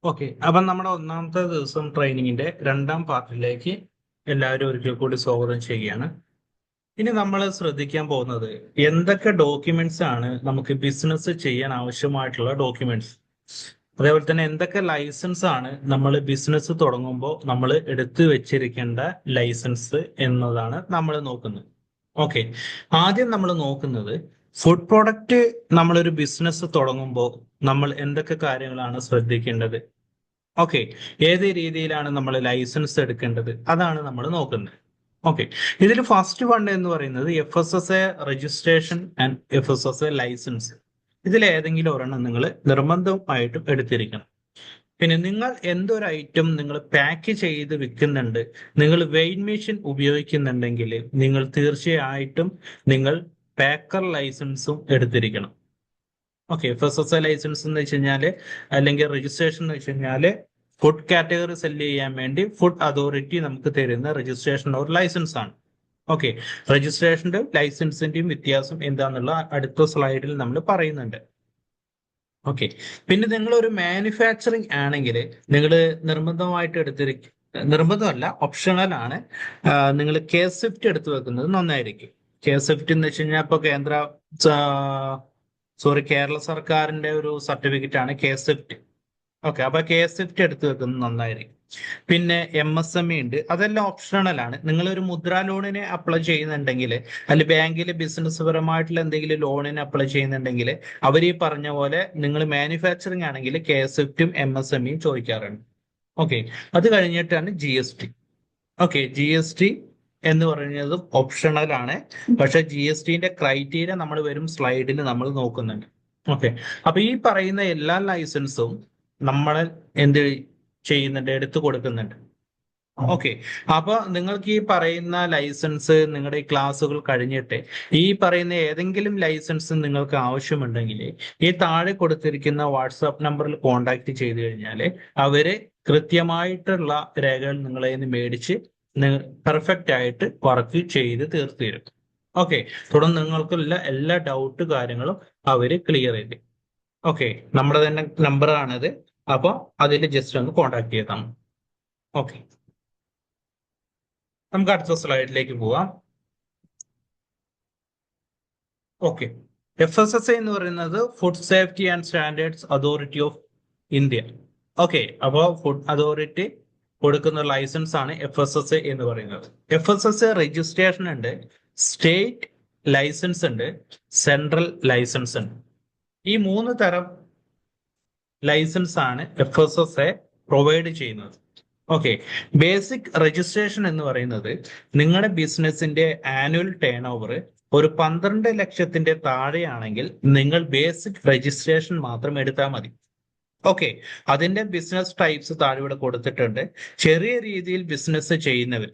Okay, അപ്പം നമ്മുടെ ഒന്നാമത്തെ ദിവസം ട്രെയിനിങ്ങിന്റെ രണ്ടാം പാർട്ടിലേക്ക് എല്ലാവരും ഒരിക്കൽ കൂടി സ്വാഗതം ചെയ്യുകയാണ്. ഇനി നമ്മൾ ശ്രദ്ധിക്കാൻ പോകുന്നത് എന്തൊക്കെ ഡോക്യുമെന്റ്സ് ആണ് നമുക്ക് ബിസിനസ് ചെയ്യാൻ ആവശ്യമായിട്ടുള്ള ഡോക്യുമെന്റ്സ്, അതേപോലെ തന്നെ എന്തൊക്കെ ലൈസൻസ് ആണ് നമ്മൾ ബിസിനസ് തുടങ്ങുമ്പോൾ നമ്മൾ എടുത്തു വെച്ചിരിക്കേണ്ട ലൈസൻസ് എന്നതാണ് നമ്മൾ നോക്കുന്നത്. ഓക്കെ, ആദ്യം നമ്മൾ നോക്കുന്നത് ഫുഡ് പ്രൊഡക്റ്റ്. നമ്മളൊരു ബിസിനസ് തുടങ്ങുമ്പോൾ നമ്മൾ എന്തൊക്കെ കാര്യങ്ങളാണ് ശ്രദ്ധിക്കേണ്ടത്? ഓക്കെ, ഏത് രീതിയിലാണ് നമ്മൾ ലൈസൻസ് എടുക്കേണ്ടത്, അതാണ് നമ്മൾ നോക്കുന്നത്. ഓക്കെ, ഇതിൽ ഫസ്റ്റ് വൺ എന്ന് പറയുന്നത് FSSA registration and FSSA licence. ഇതിൽ ഏതെങ്കിലും ഒരെണ്ണം നിങ്ങൾ നിർബന്ധമായിട്ടും എടുത്തിരിക്കണം. പിന്നെ നിങ്ങൾ എന്തൊരു ഐറ്റം നിങ്ങൾ പാക്ക് ചെയ്ത് വിൽക്കുന്നുണ്ട്, നിങ്ങൾ വെയിങ് മെഷീൻ ഉപയോഗിക്കുന്നുണ്ടെങ്കിൽ നിങ്ങൾ തീർച്ചയായിട്ടും നിങ്ങൾ പാക്കർ ലൈസൻസും എടുത്തിരിക്കണം. ഓക്കെ, FSSA ലൈസൻസ് എന്ന് വെച്ച് കഴിഞ്ഞാല്, അല്ലെങ്കിൽ രജിസ്ട്രേഷൻ എന്ന് വെച്ച് കഴിഞ്ഞാല്, ഫുഡ് കാറ്റഗറി സെല് ചെയ്യാൻ വേണ്ടി ഫുഡ് അതോറിറ്റി നമുക്ക് തരുന്ന രജിസ്ട്രേഷൻ ഓർ ലൈസൻസ് ആണ്. ഓക്കെ, രജിസ്ട്രേഷന്റെ ലൈസൻസിന്റെയും വ്യത്യാസം എന്താന്നുള്ള അടുത്ത സ്ലൈഡിൽ നമ്മൾ പറയുന്നുണ്ട്. ഓക്കെ, പിന്നെ നിങ്ങൾ ഒരു മാനുഫാക്ചറിങ് ആണെങ്കിൽ നിങ്ങൾ നിർബന്ധമായിട്ട് നിർബന്ധമല്ല, ഓപ്ഷണൽ ആണ്. നിങ്ങൾ KSFT എടുത്തു വെക്കുന്നത് നന്നായിരിക്കും. KSFT എന്ന് വെച്ച് കഴിഞ്ഞാൽ ഇപ്പൊ കേരള സർക്കാരിന്റെ ഒരു സർട്ടിഫിക്കറ്റ് ആണ് KSFT. ഓക്കെ, അപ്പൊ KSFT എടുത്തു വെക്കുന്നത് നന്നായിരിക്കും. പിന്നെ MSME ഉണ്ട്, അതെല്ലാം ഓപ്ഷണൽ ആണ്. നിങ്ങൾ ഒരു മുദ്രാ ലോണിന് അപ്ലൈ ചെയ്യുന്നുണ്ടെങ്കിൽ, അല്ലെങ്കിൽ ബാങ്കിൽ ബിസിനസ് പരമായിട്ടുള്ള എന്തെങ്കിലും ലോണിന് അപ്ലൈ ചെയ്യുന്നുണ്ടെങ്കിൽ, അവർ ഈ പറഞ്ഞ പോലെ നിങ്ങൾ മാനുഫാക്ചറിങ് ആണെങ്കിൽ KSFTയും MSMEയും ചോദിക്കാറുണ്ട്. ഓക്കെ, അത് കഴിഞ്ഞിട്ടാണ് GST. ഓക്കെ, GST എന്ന് പറയുന്നത് ഓപ്ഷണൽ ആണ്, പക്ഷെ GSTന്റെ ക്രൈറ്റീരിയ നമ്മൾ വരും സ്ലൈഡിൽ നമ്മൾ നോക്കുന്നുണ്ട്. ഓക്കെ, അപ്പൊ ഈ പറയുന്ന എല്ലാ ലൈസൻസും നമ്മൾ എന്ത് ചെയ്യുന്നുണ്ട്, എടുത്തു കൊടുക്കുന്നുണ്ട്. ഓക്കെ, അപ്പൊ നിങ്ങൾക്ക് ഈ പറയുന്ന ലൈസൻസ് നിങ്ങളുടെ ഈ ക്ലാസ്സുകൾ കഴിഞ്ഞിട്ട് ഈ പറയുന്ന ഏതെങ്കിലും ലൈസൻസ് നിങ്ങൾക്ക് ആവശ്യമുണ്ടെങ്കിൽ ഈ താഴെ കൊടുത്തിരിക്കുന്ന വാട്സാപ്പ് നമ്പറിൽ കോൺടാക്ട് ചെയ്തു കഴിഞ്ഞാൽ അവര് കൃത്യമായിട്ടുള്ള രേഖകൾ നിങ്ങളെ നിന്ന് മേടിച്ച് പെർഫെക്റ്റ് ആയിട്ട് വർക്ക് ചെയ്ത് തീർത്തു തരും. ഓക്കെ, തുടർന്ന് നിങ്ങൾക്കുള്ള എല്ലാ ഡൗട്ട് കാര്യങ്ങളും അവര് ക്ലിയർ ചെയ്ത്. ഓക്കെ, നമ്മുടെ തന്നെ നമ്പർ ആണത്. അപ്പൊ അതിൽ ജസ്റ്റ് ഒന്ന് കോൺടാക്ട് ചെയ്താൽ. ഓക്കെ, നമുക്ക് അടുത്ത സ്ലൈഡിലേക്ക് പോവാം. ഓക്കെ, FSSA എന്ന് പറയുന്നത് food safety and standards authority of India. Okay, അപ്പോൾ ഫുഡ് അതോറിറ്റി കൊടുക്കുന്ന ലൈസൻസ് ആണ് FSSA എന്ന് പറയുന്നത്. FSSA രജിസ്ട്രേഷൻ ഉണ്ട്, സ്റ്റേറ്റ് ലൈസൻസ് ഉണ്ട്, സെൻട്രൽ ലൈസൻസ് ഉണ്ട്. ഈ മൂന്ന് തരം ലൈസൻസ് ആണ് FSSA പ്രൊവൈഡ് ചെയ്യുന്നത്. ഓക്കെ, ബേസിക് രജിസ്ട്രേഷൻ എന്ന് പറയുന്നത് നിങ്ങളുടെ ബിസിനസിന്റെ ആനുവൽ ടേൺ ഓവർ ഒരു 12 ലക്ഷത്തിന്റെ താഴെയാണെങ്കിൽ നിങ്ങൾ ബേസിക് രജിസ്ട്രേഷൻ മാത്രം എടുത്താൽ മതി. ഓക്കെ, അതിന്റെ ബിസിനസ് ടൈപ്സ് താഴെ ഇവിടെ കൊടുത്തിട്ടുണ്ട്. ചെറിയ രീതിയിൽ ബിസിനസ് ചെയ്യുന്നവർ,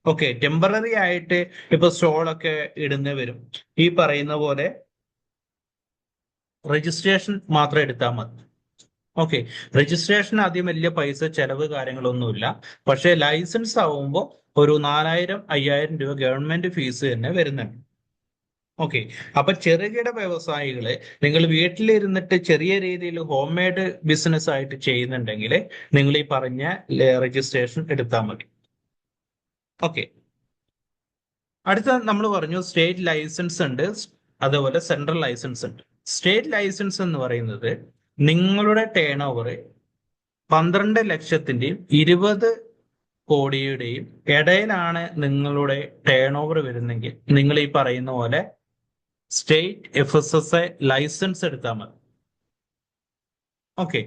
ഓക്കെ, ടെമ്പററി ആയിട്ട് ഇപ്പൊ സ്റ്റോളൊക്കെ ഇടുന്നവരും ഈ പറയുന്ന പോലെ രജിസ്ട്രേഷൻ മാത്രം എടുത്താൽ മതി. ഓക്കെ, രജിസ്ട്രേഷൻ ആദ്യം വലിയ പൈസ ചെലവ് കാര്യങ്ങളൊന്നുമില്ല, പക്ഷെ ലൈസൻസ് ആവുമ്പോൾ ഒരു 4000-5000 രൂപ ഗവൺമെന്റ് ഫീസ് തന്നെ വരുന്നുണ്ട്. ഓക്കെ, അപ്പൊ ചെറുകിട വ്യവസായികള് നിങ്ങൾ വീട്ടിലിരുന്നിട്ട് ചെറിയ രീതിയിൽ ഹോം മെയ്ഡ് ബിസിനസ് ആയിട്ട് ചെയ്യുന്നുണ്ടെങ്കിൽ നിങ്ങൾ ഈ പറഞ്ഞ രജിസ്ട്രേഷൻ എടുത്താൽ മതി. ഓക്കെ, അടുത്ത നമ്മൾ പറഞ്ഞു സ്റ്റേറ്റ് ലൈസൻസ് ഉണ്ട്, അതുപോലെ സെൻട്രൽ ലൈസൻസ് ഉണ്ട്. സ്റ്റേറ്റ് ലൈസൻസ് എന്ന് പറയുന്നത് നിങ്ങളുടെ ടേൺ ഓവർ 12 ലക്ഷത്തിന്റെയും 20 കോടിയുടെയും ഇടയിലാണ് നിങ്ങളുടെ ടേൺ ഓവർ വരുന്നെങ്കിൽ നിങ്ങൾ ഈ പറയുന്ന പോലെ സ്റ്റേറ്റ് FSSA ലൈസൻസ് എടുത്താൽ മതി. ഓക്കെ,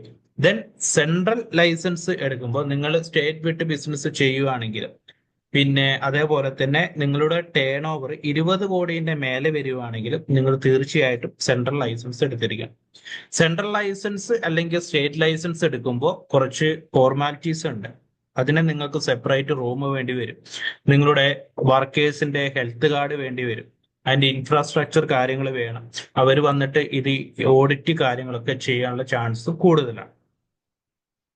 ദെൻ സെൻട്രൽ ലൈസൻസ് എടുക്കുമ്പോൾ നിങ്ങൾ സ്റ്റേറ്റ് വിട്ട് ബിസിനസ് ചെയ്യുകയാണെങ്കിൽ, പിന്നെ അതേപോലെ തന്നെ നിങ്ങളുടെ ടേൺ ഓവർ 20 കോടിന്റെ മേലെ വരികയാണെങ്കിലും നിങ്ങൾ തീർച്ചയായിട്ടും സെൻട്രൽ ലൈസൻസ് എടുത്തിരിക്കണം. സെൻട്രൽ ലൈസൻസ് അല്ലെങ്കിൽ സ്റ്റേറ്റ് ലൈസൻസ് എടുക്കുമ്പോൾ കുറച്ച് ഫോർമാലിറ്റീസ് ഉണ്ട്. അതിന് നിങ്ങൾക്ക് സെപ്പറേറ്റ് റൂം വേണ്ടി വരും, നിങ്ങളുടെ വർക്കേഴ്സിന്റെ ഹെൽത്ത് കാർഡ് വേണ്ടി വരും, അതിന്റെ ഇൻഫ്രാസ്ട്രക്ചർ കാര്യങ്ങൾ വേണം. അവർ വന്നിട്ട് ഇത് ഓഡിറ്റ് കാര്യങ്ങളൊക്കെ ചെയ്യാനുള്ള ചാൻസ് കൂടുതലാണ്.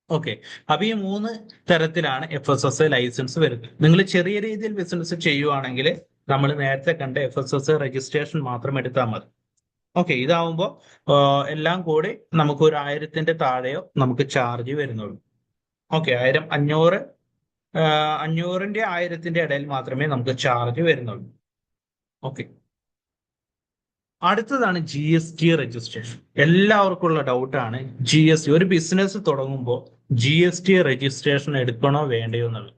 ഓക്കെ, അപ്പൊ ഈ 3 തരത്തിലാണ് FSSA ലൈസൻസ് വരുന്നത്. നിങ്ങൾ ചെറിയ രീതിയിൽ ബിസിനസ് ചെയ്യുവാണെങ്കിൽ നമ്മൾ നേരത്തെ കണ്ട FSSA രജിസ്ട്രേഷൻ മാത്രം എടുത്താൽ മതി. ഓക്കെ, ഇതാവുമ്പോൾ എല്ലാം കൂടി നമുക്ക് ഒരു 1000-ന്റെ താഴെയോ നമുക്ക് ചാർജ് വരുന്നുള്ളൂ. ഓക്കെ, 1000, 500, 500-ന്റെ 1000-ന്റെ ഇടയിൽ മാത്രമേ നമുക്ക് ചാർജ് വരുന്നുള്ളൂ. ഓക്കെ, അടുത്തതാണ് GST രജിസ്ട്രേഷൻ. എല്ലാവർക്കും ഉള്ള ഡൗട്ടാണ് GST. ഒരു ബിസിനസ് തുടങ്ങുമ്പോൾ GST രജിസ്ട്രേഷൻ എടുക്കണോ വേണ്ടയോ എന്നുള്ളത്.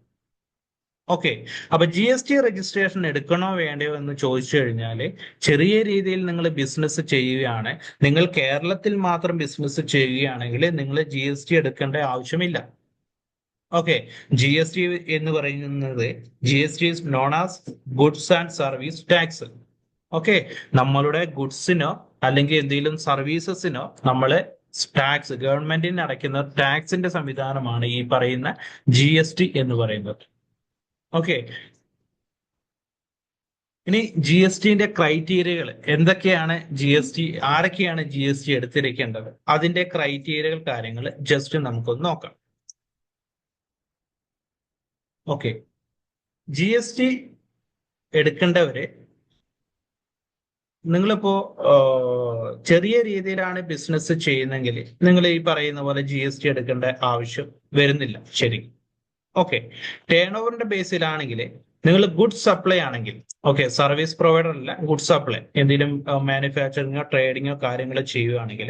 ഓക്കെ, അപ്പൊ GST രജിസ്ട്രേഷൻ എടുക്കണോ വേണ്ടയോ എന്ന് ചോദിച്ചു കഴിഞ്ഞാൽ, ചെറിയ രീതിയിൽ നിങ്ങൾ ബിസിനസ് ചെയ്യുകയാണ്, നിങ്ങൾ കേരളത്തിൽ മാത്രം ബിസിനസ് ചെയ്യുകയാണെങ്കിൽ നിങ്ങൾ GST എടുക്കേണ്ട ആവശ്യമില്ല. ഓക്കെ, GST എന്ന് പറയുന്നത് GST is known as goods and service tax. Okay, നമ്മളുടെ ഗുഡ്സിനോ അല്ലെങ്കിൽ എന്തെങ്കിലും സർവീസസിനോ നമ്മള് ടാക്സ്, ഗവൺമെന്റിന് അടയ്ക്കുന്ന ടാക്സിന്റെ സംവിധാനമാണ് ഈ പറയുന്ന GST എന്ന് പറയുന്നത്. ഓക്കെ, ഇനി GSTന്റെ ക്രൈറ്റീരിയകൾ എന്തൊക്കെയാണ്, ആരൊക്കെയാണ് GST എടുത്തിരിക്കേണ്ടത്, അതിന്റെ ക്രൈറ്റീരിയകൾ കാര്യങ്ങൾ ജസ്റ്റ് നമുക്കൊന്ന് നോക്കാം. ഓക്കെ, GST എടുക്കേണ്ടവര്, നിങ്ങളിപ്പോ ചെറിയ രീതിയിലാണ് ബിസിനസ് ചെയ്യുന്നെങ്കിൽ നിങ്ങൾ ഈ പറയുന്ന പോലെ GST എടുക്കേണ്ട ആവശ്യം വരുന്നില്ല. ശരി, ഓക്കെ. ടേൺ ഓവറിന്റെ ബേസിലാണെങ്കിൽ നിങ്ങൾ ഗുഡ് സപ്ലൈ ആണെങ്കിൽ, ഓക്കെ, സർവീസ് പ്രൊവൈഡർ അല്ല, ഗുഡ് സപ്ലൈ, എന്തെങ്കിലും മാനുഫാക്ചറിങ്ങോ ട്രേഡിങ്ങോ കാര്യങ്ങൾ ചെയ്യുകയാണെങ്കിൽ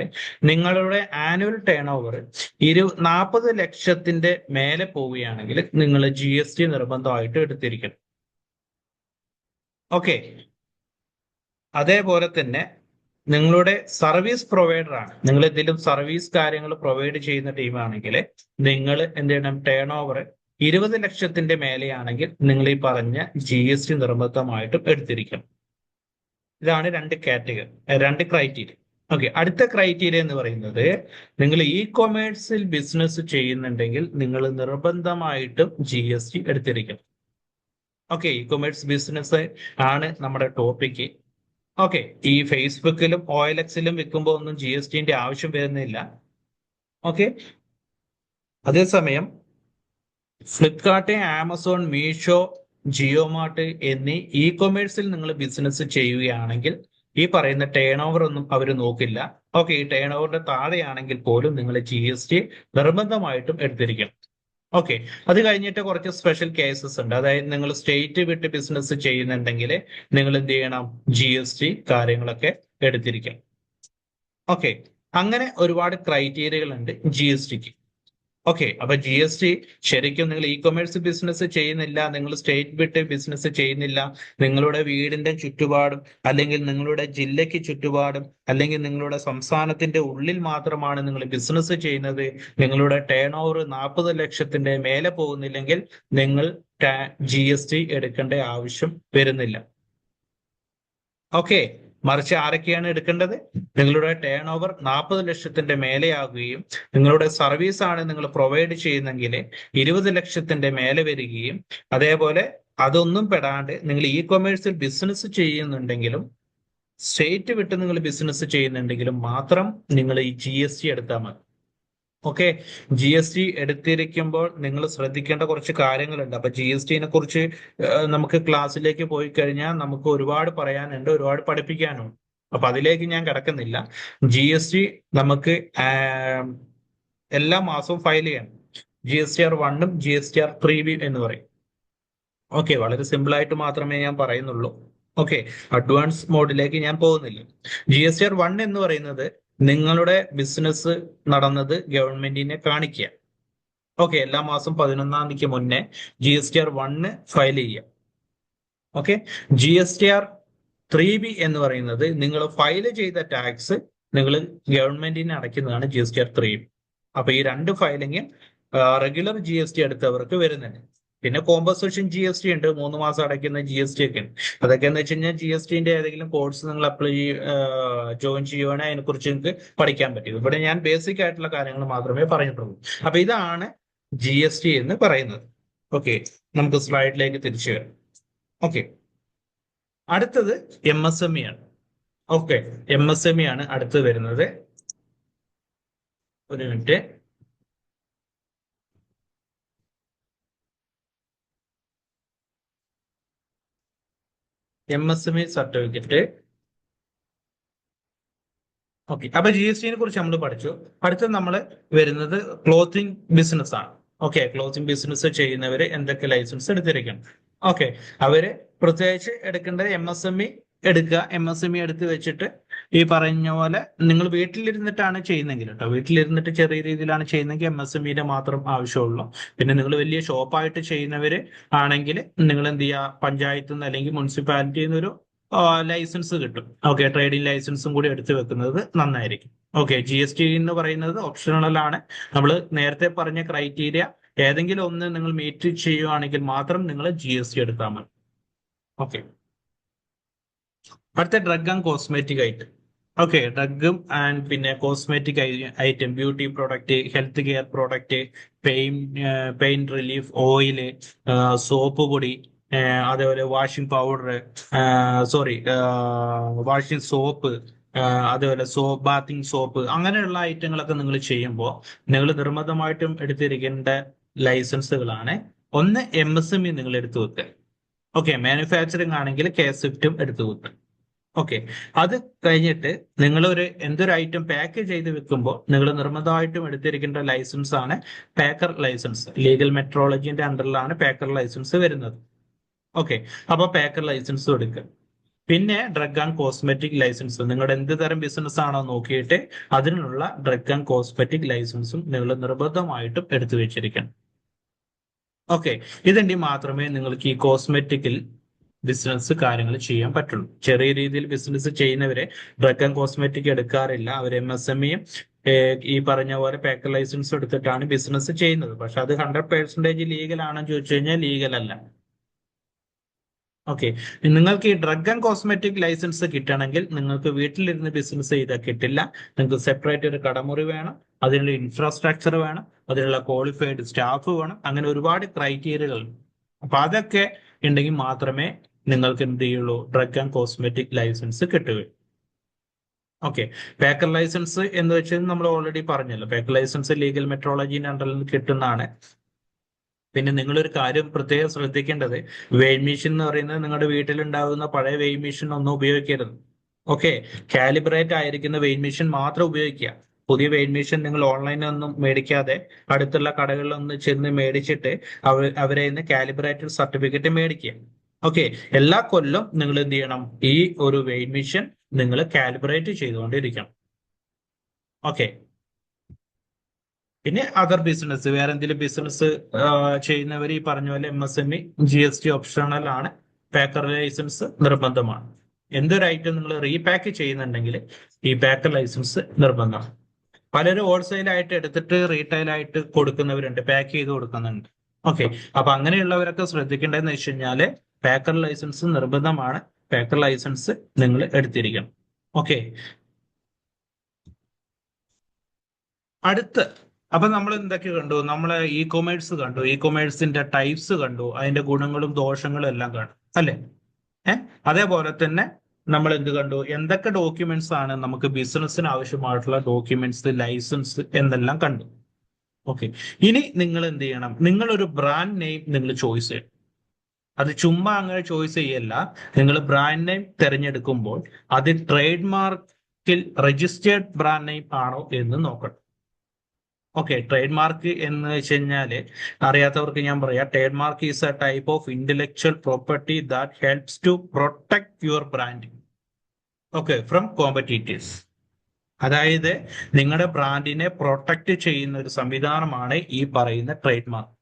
നിങ്ങളുടെ ആനുവൽ ടേൺ ഓവർ 40 ലക്ഷത്തിന്റെ മേലെ പോവുകയാണെങ്കിൽ നിങ്ങൾ GST നിർബന്ധമായിട്ട് എടുത്തിരിക്കണം. ഓക്കെ, അതേപോലെ തന്നെ നിങ്ങളുടെ സർവീസ് പ്രൊവൈഡർ ആണ്, നിങ്ങൾ എന്തെങ്കിലും സർവീസ് കാര്യങ്ങൾ പ്രൊവൈഡ് ചെയ്യുന്ന ടീമാണെങ്കിൽ നിങ്ങൾ എന്ത് ചെയ്യണം, ടേൺ ഓവർ 20 ലക്ഷത്തിന്റെ മേലെയാണെങ്കിൽ നിങ്ങൾ ഈ പറഞ്ഞ GST നിർബന്ധമായിട്ടും എടുത്തിരിക്കണം. ഇതാണ് രണ്ട് ക്രൈറ്റീരിയ. ഓക്കെ, അടുത്ത ക്രൈറ്റീരിയ എന്ന് പറയുന്നത്, നിങ്ങൾ കൊമേഴ്സിൽ ബിസിനസ് ചെയ്യുന്നുണ്ടെങ്കിൽ നിങ്ങൾ നിർബന്ധമായിട്ടും GST എടുത്തിരിക്കണം. ഓക്കെ, കൊമേഴ്സ് ബിസിനസ് ആണ് നമ്മുടെ ടോപ്പിക്ക്. ഓക്കെ, ഈ ഫേസ്ബുക്കിലും OLXിലും വിൽക്കുമ്പോൾ ഒന്നും GSTന്റെ ആവശ്യം വരുന്നില്ല. ഓക്കെ, അതേസമയം ഫ്ലിപ്കാർട്ട്, ആമസോൺ, മീഷോ, ജിയോമാർട്ട് എന്നീ കൊമേഴ്സിൽ നിങ്ങൾ ബിസിനസ് ചെയ്യുകയാണെങ്കിൽ ഈ പറയുന്ന ടേൺ ഓവർ ഒന്നും അവർ നോക്കില്ല. ഓക്കെ, ഈ ടേൺ ഓവറിന്റെ താഴെയാണെങ്കിൽ പോലും നിങ്ങൾ GST നിർബന്ധമായിട്ടും എടുത്തിരിക്കണം. ഓക്കെ, അത് കഴിഞ്ഞിട്ട് കുറച്ച് സ്പെഷ്യൽ കേസസ് ഉണ്ട്. അതായത് നിങ്ങൾ സ്റ്റേറ്റ് വിട്ട് ബിസിനസ് ചെയ്യുന്നുണ്ടെങ്കിൽ നിങ്ങൾ എന്ത് ചെയ്യണം, GST കാര്യങ്ങളൊക്കെ എടുത്തിരിക്കണം. ഓക്കെ, അങ്ങനെ ഒരുപാട് ക്രൈറ്റീരിയകൾ ഉണ്ട് GSTക്ക്. ഓക്കെ, അപ്പൊ GST ശരിക്കും നിങ്ങൾ കൊമേഴ്സ് ബിസിനസ് ചെയ്യുന്നില്ല, നിങ്ങൾ സ്റ്റേറ്റ് വിട്ട് ബിസിനസ് ചെയ്യുന്നില്ല, നിങ്ങളുടെ വീടിന്റെ ചുറ്റുപാടും അല്ലെങ്കിൽ നിങ്ങളുടെ ജില്ലയ്ക്ക് ചുറ്റുപാടും അല്ലെങ്കിൽ നിങ്ങളുടെ സംസ്ഥാനത്തിന്റെ ഉള്ളിൽ മാത്രമാണ് നിങ്ങൾ ബിസിനസ് ചെയ്യുന്നത്, നിങ്ങളുടെ ടേൺ ഓവർ 40 ലക്ഷത്തിന്റെ മേലെ പോകുന്നില്ലെങ്കിൽ നിങ്ങൾ GST എടുക്കേണ്ട ആവശ്യം വരുന്നില്ല. ഓക്കെ, മറിച്ച് ആരൊക്കെയാണ് എടുക്കേണ്ടത്, നിങ്ങളുടെ ടേൺ ഓവർ 40 ലക്ഷത്തിന്റെ മേലെയാകുകയും നിങ്ങളുടെ സർവീസ് ആണ് നിങ്ങൾ പ്രൊവൈഡ് ചെയ്യുന്നെങ്കിൽ 20 ലക്ഷത്തിന്റെ മേലെ വരികയും, അതേപോലെ അതൊന്നും പെടാണ്ട് നിങ്ങൾ കൊമേഴ്സിൽ ബിസിനസ് ചെയ്യുന്നുണ്ടെങ്കിലും സ്റ്റേറ്റ് വിട്ട് നിങ്ങൾ ബിസിനസ് ചെയ്യുന്നുണ്ടെങ്കിലും മാത്രം നിങ്ങൾ GST എടുത്താൽ മതി. ഓക്കെ, GST എടുത്തിരിക്കുമ്പോൾ നിങ്ങൾ ശ്രദ്ധിക്കേണ്ട കുറച്ച് കാര്യങ്ങളുണ്ട്. അപ്പൊ GSTനെ കുറിച്ച് നമുക്ക് ക്ലാസ്സിലേക്ക് പോയി കഴിഞ്ഞാൽ നമുക്ക് ഒരുപാട് പറയാനുണ്ട്, ഒരുപാട് പഠിപ്പിക്കാനുണ്ട്. അപ്പൊ അതിലേക്ക് ഞാൻ കിടക്കുന്നില്ല. GST നമുക്ക് എല്ലാ മാസവും ഫയൽ ചെയ്യണം. GSTR1 GSTR3B എന്ന് പറയും. ഓക്കെ, വളരെ സിമ്പിൾ ആയിട്ട് മാത്രമേ ഞാൻ പറയുന്നുള്ളൂ. ഓക്കെ, അഡ്വാൻസ് മോഡിലേക്ക് ഞാൻ പോകുന്നില്ല. GSTR1 എന്ന് പറയുന്നത് നിങ്ങളുടെ ബിസിനസ് നടന്നത് ഗവൺമെന്റിനെ കാണിക്കുക. ഓക്കെ, എല്ലാ മാസം 11-ാം തീയതിക്ക് മുന്നേ GSTR1 ഫയൽ ചെയ്യുക. ഓക്കെ, GSTR3B എന്ന് പറയുന്നത് നിങ്ങൾ ഫയൽ ചെയ്ത ടാക്സ് നിങ്ങൾ ഗവൺമെന്റിന് അടയ്ക്കുന്നതാണ് GSTR3B. അപ്പൊ ഈ രണ്ട് ഫയലിംഗ് റെഗുലർ GST എടുത്തവർക്ക് വരുന്നുണ്ട്. പിന്നെ കോമ്പൻസേഷൻ GST ഉണ്ട്, 3 മാസം അടയ്ക്കുന്ന GST ഒക്കെ ഉണ്ട്. അതൊക്കെ എന്ന് വെച്ച് കഴിഞ്ഞാൽ GSTന്റെ ഏതെങ്കിലും കോഴ്സ് നിങ്ങൾ ജോയിൻ ചെയ്യുവാണെങ്കിൽ അതിനെക്കുറിച്ച് നിങ്ങൾക്ക് പഠിക്കാൻ പറ്റും. ഇവിടെ ഞാൻ ബേസിക് ആയിട്ടുള്ള കാര്യങ്ങൾ മാത്രമേ പറഞ്ഞിട്ടുള്ളൂ. അപ്പൊ ഇതാണ് GST എന്ന് പറയുന്നത്. ഓക്കെ, നമുക്ക് സ്ലൈഡിലേക്ക് തിരിച്ചു വരാം. ഓക്കെ, അടുത്തത് MSME ആണ്. ഓക്കെ, MSME ആണ് അടുത്ത് വരുന്നത്. ഒരു മിനിറ്റ്. MSME സർട്ടിഫിക്കറ്റ് ഓക്കെ, അപ്പൊ GST കുറിച്ച് നമ്മൾ പഠിച്ചു. അടുത്ത നമ്മൾ വരുന്നത് ക്ലോത്തിങ് ബിസിനസ് ആണ്. ഓക്കെ, ക്ലോത്തിങ് ബിസിനസ് ചെയ്യുന്നവര് എന്തൊക്കെ ലൈസൻസ് എടുത്തിരിക്കണം? ഓക്കെ, അവര് പ്രത്യേകിച്ച് എടുക്കേണ്ടത് MSME എടുക്കുക. MSME എടുത്ത് വെച്ചിട്ട് ഈ പറഞ്ഞ പോലെ നിങ്ങൾ വീട്ടിലിരുന്നിട്ടാണ് ചെയ്യുന്നെങ്കിൽ കേട്ടോ, വീട്ടിലിരുന്നിട്ട് ചെറിയ രീതിയിലാണ് ചെയ്യുന്നെങ്കിൽ MSME മാത്രം ആവശ്യമുള്ളൂ. പിന്നെ നിങ്ങൾ വലിയ ഷോപ്പായിട്ട് ചെയ്യുന്നവര് ആണെങ്കിൽ നിങ്ങൾ എന്ത് ചെയ്യുക, പഞ്ചായത്തിൽ നിന്ന് അല്ലെങ്കിൽ മുനിസിപ്പാലിറ്റിയിൽ നിന്ന് ഒരു ലൈസൻസ് കിട്ടും. ഓക്കെ, ട്രേഡിംഗ് ലൈസൻസും കൂടി എടുത്തു വെക്കുന്നത് നന്നായിരിക്കും. ഓക്കെ, GST എന്ന് പറയുന്നത് ഓപ്ഷണൽ ആണ്. നമ്മൾ നേരത്തെ പറഞ്ഞ ക്രൈറ്റീരിയ ഏതെങ്കിലും ഒന്ന് നിങ്ങൾ മീറ്റ് ചെയ്യുവാണെങ്കിൽ മാത്രം നിങ്ങൾ GST എടുത്താൽ മതി. ഓക്കെ, അടുത്ത drug and cosmetic item. Okay, ഡ്രഗും ആൻഡ് പിന്നെ cosmetic item, beauty product, health care product, pain relief oil, soap പൊടി, അതേപോലെ washing powder, sorry washing soap, അതേപോലെ ബാത്തിങ് സോപ്പ്, അങ്ങനെയുള്ള ഐറ്റങ്ങളൊക്കെ നിങ്ങൾ ചെയ്യുമ്പോൾ നിങ്ങൾ നിർബന്ധമായിട്ടും എടുത്തിരിക്കേണ്ട ലൈസൻസുകളാണ്. ഒന്ന് MSME നിങ്ങൾ എടുത്തു വെക്കുക. ഓക്കെ, മാനുഫാക്ചറിങ് ആണെങ്കിൽ സ്വിഫ്റ്റും എടുത്തു വെക്കുക. ഓക്കെ, അത് കഴിഞ്ഞിട്ട് നിങ്ങൾ എന്തൊരു ഐറ്റം പാക്ക് ചെയ്ത് വെക്കുമ്പോൾ നിങ്ങൾ നിർബന്ധമായിട്ടും എടുത്തിരിക്കേണ്ട ലൈസൻസ് ആണ് പാക്കർ ലൈസൻസ്. ലീഗൽ മെട്രോളജിന്റെ അണ്ടറിലാണ് പാക്കർ ലൈസൻസ് വരുന്നത്. ഓക്കെ, അപ്പൊ പാക്കർ ലൈസൻസും എടുക്കുക. പിന്നെ ഡ്രഗ് ആൻഡ് കോസ്മെറ്റിക് ലൈസൻസ്, നിങ്ങളുടെ എന്ത് തരം ബിസിനസ് ആണോ നോക്കിയിട്ട് അതിനുള്ള ഡ്രഗ് ആൻഡ് കോസ്മെറ്റിക് ലൈസൻസും നിങ്ങൾ നിർബന്ധമായിട്ടും എടുത്തു വെച്ചിരിക്കണം. ഓക്കെ, ഇതുണ്ടെങ്കിൽ മാത്രമേ നിങ്ങൾക്ക് ഈ കോസ്മെറ്റിക്കിൽ ബിസിനസ് കാര്യങ്ങൾ ചെയ്യാൻ പറ്റുള്ളൂ. ചെറിയ രീതിയിൽ ബിസിനസ് ചെയ്യുന്നവരെ ഡ്രഗ് ആൻഡ് കോസ്മെറ്റിക് എടുക്കാറില്ല. അവർ MSMEയും ഈ പറഞ്ഞ പോലെ പാക്കർ ലൈസൻസ് എടുത്തിട്ടാണ് ബിസിനസ് ചെയ്യുന്നത്. പക്ഷെ അത് 100% ലീഗൽ ആണെന്ന് ചോദിച്ചു കഴിഞ്ഞാൽ ലീഗൽ അല്ല. ഓക്കെ, നിങ്ങൾക്ക് ഈ ഡ്രഗ് ആൻഡ് കോസ്മെറ്റിക് ലൈസൻസ് കിട്ടണമെങ്കിൽ നിങ്ങൾക്ക് വീട്ടിലിരുന്ന് ബിസിനസ് ചെയ്താൽ കിട്ടില്ല. നിങ്ങൾക്ക് സെപ്പറേറ്റ് ഒരു കടമുറി വേണം, അതിനുള്ള ഇൻഫ്രാസ്ട്രക്ചർ വേണം, അതിനുള്ള ക്വാളിഫൈഡ് സ്റ്റാഫ് വേണം. അങ്ങനെ ഒരുപാട് ക്രൈറ്റീരിയകൾ. അപ്പൊ അതൊക്കെ ഉണ്ടെങ്കിൽ മാത്രമേ നിങ്ങൾക്ക് എന്ത് ചെയ്യുള്ളൂ, ഡ്രഗ് ആൻഡ് കോസ്മെറ്റിക് ലൈസൻസ് കിട്ടുകയുള്ളൂ. ഓക്കെ, പാക്കർ ലൈസൻസ് എന്ന് വെച്ചാൽ നമ്മൾ ഓൾറെഡി പറഞ്ഞല്ലോ, പാക്കർ ലൈസൻസ് ലീഗൽ മെട്രോളജിന്റെ അണ്ടറിൽ നിന്ന് കിട്ടുന്നതാണ്. പിന്നെ നിങ്ങളൊരു കാര്യം പ്രത്യേകം ശ്രദ്ധിക്കേണ്ടത്, വെയിങ് മെഷീൻ എന്ന് പറയുന്നത് നിങ്ങളുടെ വീട്ടിലുണ്ടാകുന്ന പഴയ വെയിങ് മെഷീൻ ഒന്നും ഉപയോഗിക്കരുത്. ഓക്കെ, കാലിബ്രേറ്റ് ആയിരിക്കുന്ന വെയിങ് മെഷീൻ മാത്രം ഉപയോഗിക്കുക. പുതിയ വെയിങ് മെഷീൻ നിങ്ങൾ ഓൺലൈനിൽ ഒന്നും മേടിക്കാതെ അടുത്തുള്ള കടകളിലൊന്ന് ചെന്ന് മേടിച്ചിട്ട് അവരെ നിന്ന് കാലിബ്രേറ്റഡ് സർട്ടിഫിക്കറ്റ് മേടിക്കുക. ഓക്കെ, എല്ലാ കൊല്ലം നിങ്ങൾ എന്ത് ചെയ്യണം, ഈ ഒരു വെയിങ് മെഷീൻ നിങ്ങൾ കാലിബ്രേറ്റ് ചെയ്തുകൊണ്ടിരിക്കണം. ഓക്കെ, പിന്നെ അതർ ബിസിനസ്, വേറെ എന്തെങ്കിലും ബിസിനസ് ചെയ്യുന്നവർ ഈ പറഞ്ഞ പോലെ MSME GST ഓപ്ഷണൽ ആണ്. പാക്കർ ലൈസൻസ് നിർബന്ധമാണ്. എന്തൊരു ഐറ്റം നിങ്ങൾ റീപാക്ക് ചെയ്യുന്നുണ്ടെങ്കിൽ ഈ പാക്കർ ലൈസൻസ് നിർബന്ധമാണ്. പലരും ഹോൾസെയിൽ ആയിട്ട് എടുത്തിട്ട് റീറ്റെയിൽ ആയിട്ട് കൊടുക്കുന്നവരുണ്ട്, പാക്ക് ചെയ്ത് കൊടുക്കുന്നുണ്ട്. ഓക്കെ, അപ്പൊ അങ്ങനെയുള്ളവരൊക്കെ ശ്രദ്ധിക്കേണ്ടതെന്ന് വെച്ച് കഴിഞ്ഞാല് പാക്കർ ലൈസൻസ് നിർബന്ധമാണ്. പാക്കർ ലൈസൻസ് നിങ്ങൾ എടുത്തിരിക്കണം. ഓക്കെ, അടുത്ത് അപ്പൊ നമ്മൾ എന്തൊക്കെ കണ്ടു? നമ്മള് കൊമേഴ്സ് കണ്ടു, കൊമേഴ്സിന്റെ ടൈപ്സ് കണ്ടു, അതിന്റെ ഗുണങ്ങളും ദോഷങ്ങളും എല്ലാം കണ്ടു അല്ലെ? അതേപോലെ തന്നെ നമ്മൾ എന്ത് കണ്ടു? എന്തൊക്കെ ഡോക്യുമെന്റ്സ് ആണ് നമുക്ക് ബിസിനസ്സിന് ആവശ്യമായിട്ടുള്ള ഡോക്യുമെന്റ്സ്, ലൈസൻസ് എന്നെല്ലാം കണ്ടു. ഓക്കെ, ഇനി നിങ്ങൾ എന്ത് ചെയ്യണം? നിങ്ങളൊരു ബ്രാൻഡ് നെയിം നിങ്ങൾ ചോയ്സ് ചെയ്യണം. അത് ചുമ്മാ അങ്ങനെ ചോയ്സ് ചെയ്യല്ല. നിങ്ങൾ ബ്രാൻഡ് നെയിം തിരഞ്ഞെടുക്കുമ്പോൾ അത് ട്രേഡ് മാർക്കിൽ രജിസ്റ്റേർഡ് ബ്രാൻഡ് നെയിം ആണോ എന്ന് നോക്കണം. ഓക്കെ, ട്രേഡ് മാർക്ക് എന്ന് വെച്ച് കഴിഞ്ഞാല് അറിയാത്തവർക്ക് ഞാൻ പറയാം, trademark is a type of intellectual property that helps to protect your brand okay from competitors. അതായത് നിങ്ങളുടെ ബ്രാൻഡിനെ പ്രൊട്ടക്ട് ചെയ്യുന്ന ഒരു സംവിധാനമാണ് ഈ പറയുന്ന ട്രേഡ് മാർക്ക്.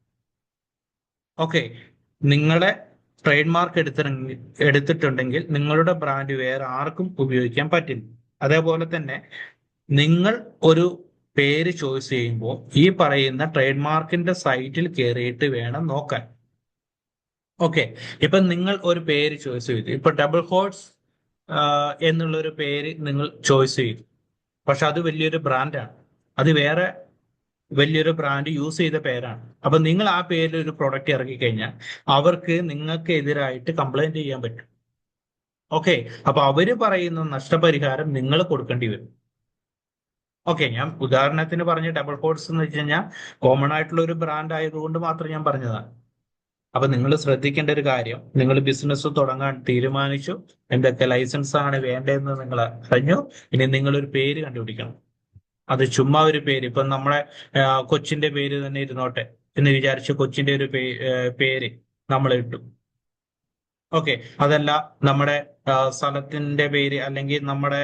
ഓക്കെ, നിങ്ങളെ ട്രേഡ് മാർക്ക് എടുത്തിട്ടുണ്ടെങ്കിൽ നിങ്ങളുടെ ബ്രാൻഡ് വേറെ ആർക്കും ഉപയോഗിക്കാൻ പറ്റില്ല. അതേപോലെ തന്നെ നിങ്ങൾ ഒരു പേര് ചോയ്സ് ചെയ്യുമ്പോൾ ഈ പറയുന്ന ട്രേഡ് മാർക്കിന്റെ സൈറ്റിൽ കയറിയിട്ട് വേണം നോക്കാൻ. ഓക്കെ, ഇപ്പൊ നിങ്ങൾ ഒരു പേര് ചോയ്സ് ചെയ്തു, ഇപ്പൊ ഡബിൾ ഹോട്ട്സ് എന്നുള്ള ഒരു പേര് നിങ്ങൾ ചോയ്സ് ചെയ്തു, പക്ഷെ അത് വലിയൊരു ബ്രാൻഡാണ്, അത് വേറെ വലിയൊരു ബ്രാൻഡ് യൂസ് ചെയ്ത പേരാണ്. അപ്പൊ നിങ്ങൾ ആ പേരിൽ ഒരു പ്രൊഡക്റ്റ് ഇറക്കി കഴിഞ്ഞാൽ അവർക്ക് നിങ്ങൾക്ക് എതിരായിട്ട് കംപ്ലൈന്റ് ചെയ്യാൻ പറ്റും. ഓക്കെ, അപ്പൊ അവര് പറയുന്ന നഷ്ടപരിഹാരം നിങ്ങൾ കൊടുക്കേണ്ടി വരും. ഓക്കെ, ഞാൻ ഉദാഹരണത്തിന് പറഞ്ഞ ഡബിൾ ഹോട്ട്സ് എന്ന് വെച്ച് കഴിഞ്ഞാൽ കോമൺ ആയിട്ടുള്ള ഒരു ബ്രാൻഡ് ആയതുകൊണ്ട് മാത്രം ഞാൻ പറഞ്ഞതാണ്. അപ്പൊ നിങ്ങൾ ശ്രദ്ധിക്കേണ്ട ഒരു കാര്യം, നിങ്ങൾ ബിസിനസ് തുടങ്ങാൻ തീരുമാനിച്ചു, എന്തൊക്കെ ലൈസൻസ് ആണ് വേണ്ടതെന്ന് നിങ്ങൾ അറിഞ്ഞു. ഇനി നിങ്ങളൊരു പേര് കണ്ടുപിടിക്കണം. അത് ചുമ്മാ ഒരു പേര്, ഇപ്പൊ നമ്മളെ കൊച്ചിന്റെ പേര് തന്നെ ഇരുന്നോട്ടെ എന്ന് വിചാരിച്ച് കൊച്ചിന്റെ ഒരു പേര് നമ്മൾ ഇട്ടു. ഓക്കെ, അതല്ല നമ്മുടെ സ്ഥലത്തിന്റെ പേര്, അല്ലെങ്കിൽ നമ്മുടെ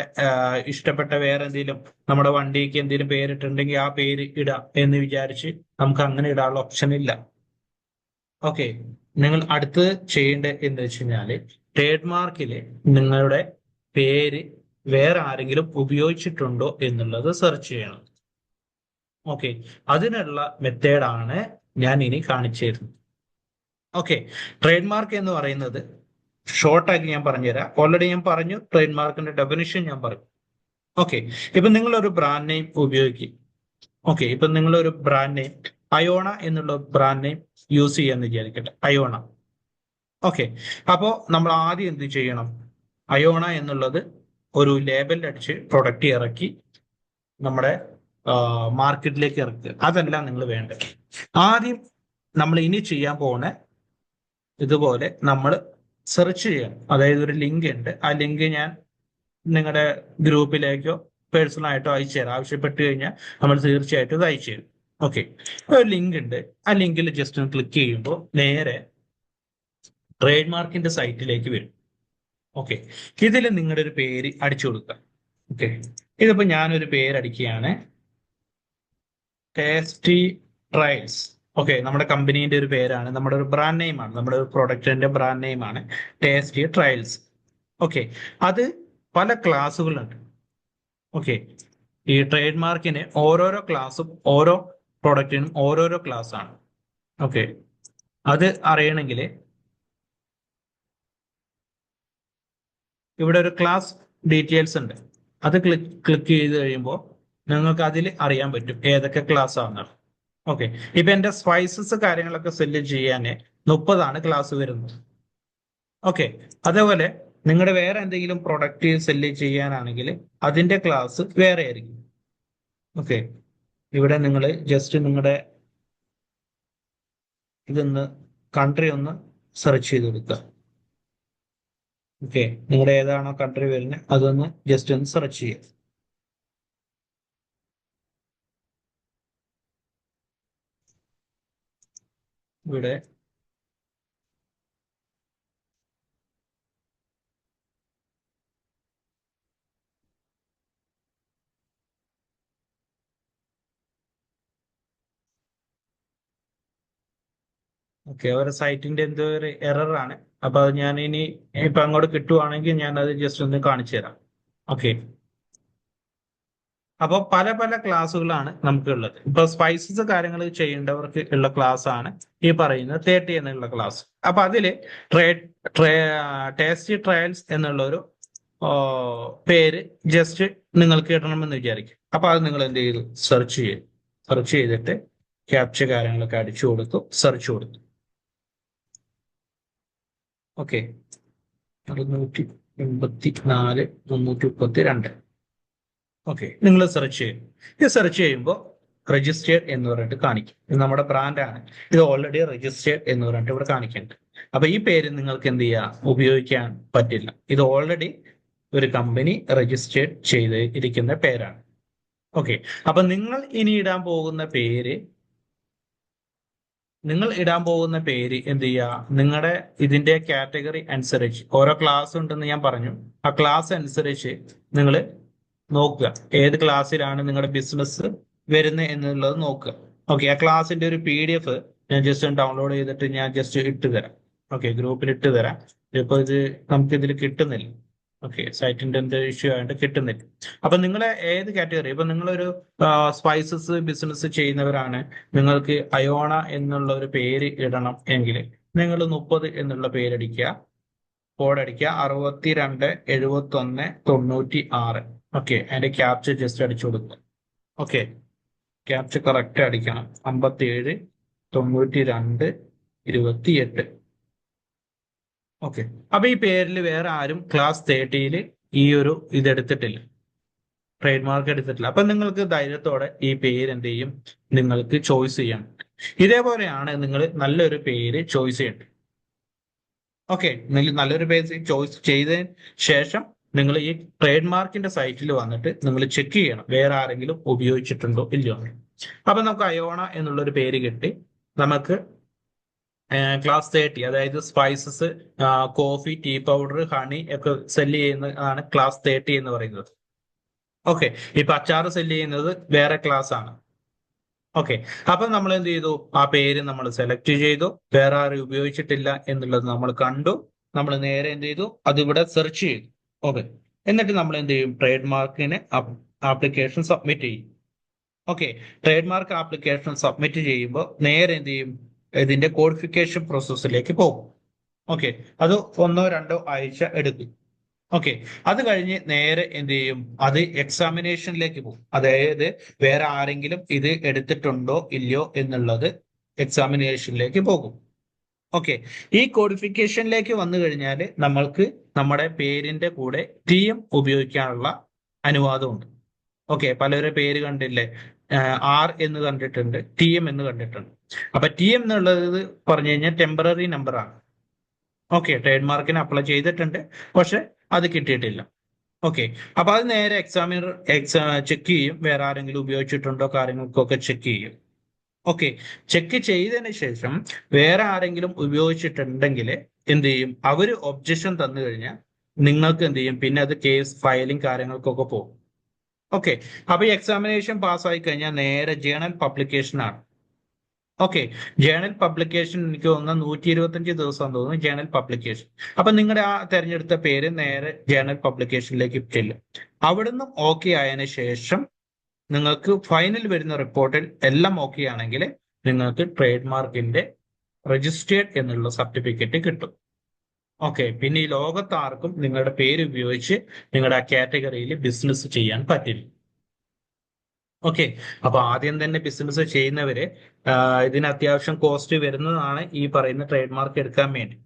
ഇഷ്ടപ്പെട്ട വേറെ എന്തെങ്കിലും, നമ്മുടെ വണ്ടിക്ക് എന്തെങ്കിലും പേരിട്ടുണ്ടെങ്കിൽ ആ പേര് ഇടാം എന്ന് വിചാരിച്ച് നമുക്ക് അങ്ങനെ ഇടാനുള്ള ഓപ്ഷൻ ഇല്ല. ഓക്കെ, നിങ്ങൾ അടുത്ത് ചെയ്യേണ്ടത് എന്താ വെച്ച് കഴിഞ്ഞാല്, ട്രേഡ് മാർക്കില് നിങ്ങളുടെ പേര് വേറെ ആരെങ്കിലും ഉപയോഗിച്ചിട്ടുണ്ടോ എന്നുള്ളത് സെർച്ച് ചെയ്യണം. ഓക്കെ, അതിനുള്ള മെത്തേഡാണ് ഞാൻ ഇനി കാണിച്ചു തരുന്നത്. ഓക്കെ, ട്രേഡ് മാർക്ക് എന്ന് പറയുന്നത് ഷോർട്ടാക്കി ഞാൻ പറഞ്ഞുതരാം. ഓൾറെഡി ഞാൻ പറഞ്ഞു, ട്രേഡ് മാർക്കിന്റെ ഡെഫിനിഷൻ ഞാൻ പറഞ്ഞു. ഓക്കെ, ഇപ്പൊ നിങ്ങളൊരു ബ്രാൻഡ് നെയിം ഉപയോഗിക്കും. ഓക്കെ, ഇപ്പൊ നിങ്ങളൊരു ബ്രാൻഡ് നെയിം അയോണ എന്നുള്ള ബ്രാൻഡ് നെയിം യൂസ് ചെയ്യാന്ന് വിചാരിക്കട്ടെ, അയോണ. ഓക്കെ, അപ്പോ നമ്മൾ ആദ്യം എന്ത് ചെയ്യണം? അയോണ എന്നുള്ളത് ഒരു ലേബൽ അടിച്ച് പ്രൊഡക്റ്റ് ഇറക്കി നമ്മുടെ മാർക്കറ്റിലേക്ക് ഇറക്കുക. അതല്ല നിങ്ങൾ വേണ്ടത്. ആദ്യം നമ്മൾ ഇനി ചെയ്യാൻ പോകുന്ന ഇതുപോലെ നമ്മൾ സെർച്ച് ചെയ്യണം. അതായത് ഒരു ലിങ്ക് ഉണ്ട്, ആ ലിങ്ക് ഞാൻ നിങ്ങളുടെ ഗ്രൂപ്പിലേക്കോ പേഴ്സണൽ ആയിട്ടോ അയച്ചു തരാം. ആവശ്യപ്പെട്ട് കഴിഞ്ഞാൽ നമ്മൾ തീർച്ചയായിട്ടും ഇത് അയച്ചു തരും. ഓക്കെ, ഒരു ലിങ്ക് ഉണ്ട്, ആ ലിങ്കിൽ ജസ്റ്റ് ഒന്ന് ക്ലിക്ക് ചെയ്യുമ്പോൾ നേരെ ട്രേഡ് മാർക്കിന്റെ സൈറ്റിലേക്ക് വരും. ഓക്കെ, ഇതിൽ നിങ്ങളുടെ ഒരു പേര് അടിച്ചു കൊടുക്കുക. ഓക്കെ, ഇതിപ്പോ ഞാനൊരു പേര് അടിക്കുകയാണ്, ടേസ്റ്റി ട്രയൽസ്. ഓക്കെ, നമ്മുടെ കമ്പനീന്റെ ഒരു പേരാണ്, നമ്മുടെ ഒരു ബ്രാൻഡ് നെയിം ആണ്, നമ്മുടെ ഒരു പ്രൊഡക്റ്റിന്റെ ബ്രാൻഡ് നെയിം ആണ് ടേസ്റ്റി ട്രയൽസ്. ഓക്കെ, അത് പല ക്ലാസ്സുകളുണ്ട്. ഓക്കെ, ഈ ട്രേഡ് മാർക്കിന് ഓരോരോ ക്ലാസ്സും ഓരോ പ്രൊഡക്റ്റിനും ഓരോരോ ക്ലാസ് ആണ്. ഓക്കെ, അത് അറിയണമെങ്കിൽ ഇവിടെ ഒരു ക്ലാസ് ഡീറ്റെയിൽസ് ഉണ്ട്, അത് ക്ലിക്ക് ചെയ്ത് കഴിയുമ്പോൾ നിങ്ങൾക്ക് അതിൽ അറിയാൻ പറ്റും ഏതൊക്കെ ക്ലാസ് ആണെന്നാണ്. ഓക്കെ, ഇപ്പൊ എന്റെ സ്പൈസസ് കാര്യങ്ങളൊക്കെ സെല് ചെയ്യാൻ 30 ക്ലാസ് വരുന്നത്. ഓക്കെ, അതേപോലെ നിങ്ങളുടെ വേറെ എന്തെങ്കിലും പ്രൊഡക്റ്റ് സെല് ചെയ്യാനാണെങ്കിൽ അതിന്റെ ക്ലാസ് വേറെ ആയിരിക്കും. ഓക്കെ, ഇവിടെ നിങ്ങൾ ജസ്റ്റ് നിങ്ങളുടെ ഇതൊന്ന് കൺട്രി ഒന്ന് സെർച്ച് ചെയ്ത് കൊടുക്കുക. ഓക്കെ, നിങ്ങളുടെ ഏതാണോ കൺട്രി വരുന്നത് അതൊന്ന് ജസ്റ്റ് ഒന്ന് സെർച്ച് ചെയ്യുക. ഇവിടെ ഓക്കെ, അവരുടെ സൈറ്റിന്റെ എന്തോ ഒരു എറർ ആണ്. അപ്പൊ അത് ഞാൻ ഇനി ഇപ്പൊ അങ്ങോട്ട് കിട്ടുവാണെങ്കിൽ ഞാൻ അത് ജസ്റ്റ് ഒന്ന് കാണിച്ചു തരാം. ഓക്കെ, അപ്പോൾ പല പല ക്ലാസ്സുകളാണ് നമുക്ക് ഉള്ളത്. ഇപ്പൊ സ്പൈസസ് കാര്യങ്ങൾ ചെയ്യേണ്ടവർക്ക് ഉള്ള ക്ലാസ് ആണ് ഈ പറയുന്ന 30 എന്നുള്ള ക്ലാസ്. അപ്പൊ അതില് ട്രേഡ് ടേസ്റ്റി ട്രയൽസ് എന്നുള്ള ഒരു പേര് ജസ്റ്റ് നിങ്ങൾക്ക് ഇടണമെന്ന് വിചാരിക്കും. അപ്പൊ അത് നിങ്ങൾ എന്ത് ചെയ്തു? സെർച്ച് ചെയ്യും. സെർച്ച് ചെയ്തിട്ട് ക്യാപ്ച കാര്യങ്ങളൊക്കെ അടിച്ചു കൊടുത്തു, സെർച്ച് കൊടുത്തു. ഓക്കെ, 684 332. ഓക്കെ, നിങ്ങൾ സെർച്ച് ചെയ്യും. ഇത് സെർച്ച് ചെയ്യുമ്പോൾ രജിസ്റ്റേർഡ് എന്ന് പറഞ്ഞിട്ട് കാണിക്കും. ഇത് നമ്മുടെ ബ്രാൻഡാണ്, ഇത് ഓൾറെഡി രജിസ്റ്റേർഡ് എന്ന് പറഞ്ഞിട്ട് ഇവിടെ കാണിക്കുന്നുണ്ട്. അപ്പൊ ഈ പേര് നിങ്ങൾക്ക് എന്ത് ചെയ്യാം? ഉപയോഗിക്കാൻ പറ്റില്ല. ഇത് ഓൾറെഡി ഒരു കമ്പനി രജിസ്റ്റേർഡ് ചെയ്ത് ഇരിക്കുന്ന പേരാണ്. ഓക്കെ, അപ്പൊ നിങ്ങൾ ഇനി ഇടാൻ പോകുന്ന പേര് എന്ത് ചെയ്യുക? നിങ്ങളുടെ ഇതിന്റെ കാറ്റഗറി അനുസരിച്ച് ഓരോ ക്ലാസ് ഉണ്ടെന്ന് ഞാൻ പറഞ്ഞു. ആ ക്ലാസ് അനുസരിച്ച് നിങ്ങൾ നോക്കുക ഏത് ക്ലാസ്സിലാണ് നിങ്ങളുടെ ബിസിനസ് വരുന്നത് എന്നുള്ളത് നോക്കുക. ഓക്കെ, ആ ക്ലാസ്സിന്റെ ഒരു PDF ഞാൻ ജസ്റ്റ് ഡൗൺലോഡ് ചെയ്തിട്ട് ഞാൻ ജസ്റ്റ് ഇട്ട് തരാം. ഓക്കെ, ഗ്രൂപ്പിൽ ഇട്ട് തരാം. ഇപ്പൊ ഇത് നമുക്ക് ഇതിൽ കിട്ടുന്നില്ല. ഓക്കെ, സൈറ്റിന്റെ എന്ത് ഇഷ്യൂ ആയിട്ട് കിട്ടുന്നില്ല. അപ്പൊ നിങ്ങളെ ഏത് കാറ്റഗറി, ഇപ്പൊ നിങ്ങളൊരു സ്പൈസസ് ബിസിനസ് ചെയ്യുന്നവരാണ്, നിങ്ങൾക്ക് അയോണ എന്നുള്ള ഒരു പേര് ഇടണം എങ്കിൽ നിങ്ങൾ 30 എന്നുള്ള പേരടിക്കുക, കോഡ് അടിക്കുക 627196. ഓക്കെ, അതിന്റെ ക്യാപ്ചർ ജസ്റ്റ് അടിച്ചു കൊടുക്കുക. ഓക്കെ, ക്യാപ്ചർ കറക്റ്റ് അടിക്കണം. 579228. ഓക്കെ, അപ്പൊ ഈ പേരിൽ വേറെ ആരും ക്ലാസ് 30 ഈ ഒരു ഇതെടുത്തിട്ടില്ല, ട്രേഡ് മാർക്ക് എടുത്തിട്ടില്ല. അപ്പൊ നിങ്ങൾക്ക് ധൈര്യത്തോടെ ഈ പേര് എന്ത് ചെയ്യും? നിങ്ങൾക്ക് ചോയ്സ് ചെയ്യാം. ഇതേപോലെയാണ് നിങ്ങൾ നല്ലൊരു പേര് ചോയ്സ് ചെയ്യേണ്ടത്. ഓക്കെ, നിങ്ങൾ നല്ലൊരു പേര് ചോയ്സ് ചെയ്തതിന് ശേഷം നിങ്ങൾ ഈ ട്രേഡ് മാർക്കിന്റെ സൈറ്റിൽ വന്നിട്ട് നിങ്ങൾ ചെക്ക് ചെയ്യണം വേറെ ആരെങ്കിലും ഉപയോഗിച്ചിട്ടുണ്ടോ ഇല്ലയോ എന്ന്. അപ്പൊ നമുക്ക് അയോണ എന്നുള്ളൊരു പേര് കിട്ടി. നമുക്ക് ക്ലാസ് 30, അതായത് spices, coffee, tea powder, honey ഒക്കെ സെല് ചെയ്യുന്നതാണ് ക്ലാസ് 30 എന്ന് പറയുന്നത്. ഓക്കെ, ഇപ്പൊ അച്ചാറ് സെല് ചെയ്യുന്നത് വേറെ ക്ലാസ് ആണ്. ഓക്കെ, അപ്പൊ നമ്മൾ എന്ത് ചെയ്തു, ആ പേര് നമ്മൾ സെലക്ട് ചെയ്തു, വേറെ ആരും ഉപയോഗിച്ചിട്ടില്ല എന്നുള്ളത് നമ്മൾ കണ്ടു. നമ്മൾ നേരെ എന്ത് ചെയ്തു, അതിവിടെ സെർച്ച് ചെയ്തു. ഓക്കെ, എന്നിട്ട് നമ്മൾ എന്ത് ചെയ്യും, ട്രേഡ് മാർക്കിന് ആപ്ലിക്കേഷൻ സബ്മിറ്റ് ചെയ്യും. Okay, trade mark application submit ചെയ്യുമ്പോൾ നേരെ എന്ത് ചെയ്യും, ഇതിന്റെ കോഡിഫിക്കേഷൻ പ്രോസസ്സിലേക്ക് പോകും. ഓക്കെ, അത് 1-2 ആഴ്ച എടുക്കും. ഓക്കെ, അത് കഴിഞ്ഞ് നേരെ എന്ത് ചെയ്യും, അത് എക്സാമിനേഷനിലേക്ക് പോകും. അതായത് വേറെ ആരെങ്കിലും ഇത് എടുത്തിട്ടുണ്ടോ ഇല്ലയോ എന്നുള്ളത് എക്സാമിനേഷനിലേക്ക് പോകും. ഓക്കെ, ഈ കോഡിഫിക്കേഷനിലേക്ക് വന്നു കഴിഞ്ഞാൽ നമ്മൾക്ക് നമ്മുടെ പേരിന്റെ കൂടെ TM ഉപയോഗിക്കാനുള്ള അനുവാദമുണ്ട്. ഓക്കെ, പലരുടെ പേര് കണ്ടില്ലേ, R എന്ന് കണ്ടിട്ടുണ്ട്, TM എന്ന് കണ്ടിട്ടുണ്ട്. അപ്പൊ TM എന്നുള്ളത് പറഞ്ഞു കഴിഞ്ഞാൽ ടെമ്പററി നമ്പർ ആണ്. ഓക്കെ, ട്രേഡ് മാർക്കിന് അപ്ലൈ ചെയ്തിട്ടുണ്ട്, പക്ഷെ അത് കിട്ടിയിട്ടില്ല. ഓക്കെ, അപ്പൊ അത് നേരെ എക്സാമിനർ ചെക്ക് ചെയ്യും, വേറെ ആരെങ്കിലും ഉപയോഗിച്ചിട്ടുണ്ടോ കാര്യങ്ങൾക്കൊക്കെ ചെക്ക് ചെയ്യും. ഓക്കെ, ചെക്ക് ചെയ്തതിന് ശേഷം വേറെ ആരെങ്കിലും ഉപയോഗിച്ചിട്ടുണ്ടെങ്കിൽ എന്ത് ചെയ്യും, അവര് ഒബ്ജക്ഷൻ തന്നു കഴിഞ്ഞാൽ നിങ്ങൾക്ക് എന്ത് ചെയ്യും, പിന്നെ അത് കേസ് ഫയലിംഗ് കാര്യങ്ങൾക്കൊക്കെ പോകും. ഓക്കെ, അപ്പൊ ഈ എക്സാമിനേഷൻ പാസ്സായി കഴിഞ്ഞാൽ നേരെ ജേണൽ പബ്ലിക്കേഷൻ ആണ്. ഓക്കെ, ജേണൽ പബ്ലിക്കേഷൻ എനിക്ക് തോന്നുന്നു 125 ദിവസം തോന്നുന്നു ജേണൽ പബ്ലിക്കേഷൻ. അപ്പൊ നിങ്ങളുടെ ആ തെരഞ്ഞെടുത്ത പേര് നേരെ ജേണൽ പബ്ലിക്കേഷനിലേക്ക് ചെല്ലും. അവിടുന്ന് ഓക്കെ ആയതിനു ശേഷം നിങ്ങൾക്ക് ഫൈനൽ വരുന്ന റിപ്പോർട്ടിൽ എല്ലാം ഓക്കെ ആണെങ്കിൽ നിങ്ങൾക്ക് ട്രേഡ് മാർക്കിന്റെ രജിസ്റ്റേർഡ് എന്നുള്ള സർട്ടിഫിക്കറ്റ് കിട്ടും. ഓക്കെ, പിന്നെ ഈ ലോകത്ത് ആർക്കും നിങ്ങളുടെ പേര് ഉപയോഗിച്ച് നിങ്ങളുടെ ആ കാറ്റഗറിയിൽ ബിസിനസ് ചെയ്യാൻ പറ്റില്ല. ഓക്കെ, അപ്പൊ ആദ്യം തന്നെ ബിസിനസ് ചെയ്യുന്നവര് ഇതിന് അത്യാവശ്യം കോസ്റ്റ് വരുന്നതാണ് ഈ പറയുന്ന ട്രേഡ് മാർക്ക് എടുക്കാൻ വേണ്ടി.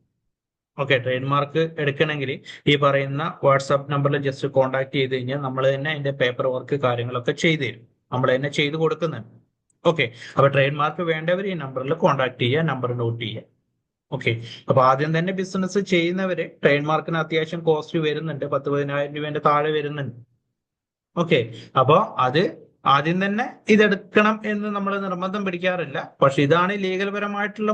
ഓക്കെ, ട്രേഡ് മാർക്ക് എടുക്കണമെങ്കിൽ ഈ പറയുന്ന വാട്സാപ്പ് നമ്പറിൽ ജസ്റ്റ് കോൺടാക്ട് ചെയ്ത് കഴിഞ്ഞാൽ നമ്മൾ തന്നെ അതിന്റെ പേപ്പർ വർക്ക് കാര്യങ്ങളൊക്കെ ചെയ്തു തരും, നമ്മൾ തന്നെ ചെയ്തു കൊടുക്കുന്നുണ്ട്. ഓക്കെ, അപ്പൊ ട്രേഡ് മാർക്ക് വേണ്ടവർ ഈ നമ്പറിൽ കോൺടാക്ട് ചെയ്യുക, നമ്പർ നോട്ട് ചെയ്യുക. ഓക്കെ, അപ്പൊ ആദ്യം തന്നെ ബിസിനസ് ചെയ്യുന്നവര് ട്രേഡ് മാർക്കിന് അത്യാവശ്യം കോസ്റ്റ് വരുന്നുണ്ട്, 10-15,000 രൂപേന്റെ താഴെ വരുന്നുണ്ട്. ഓക്കെ, അപ്പൊ അത് ആദ്യം തന്നെ ഇതെടുക്കണം എന്ന് നമ്മൾ നിർബന്ധം പിടിക്കാറില്ല. പക്ഷെ ഇതാണ് ലീഗൽ പരമായിട്ടുള്ള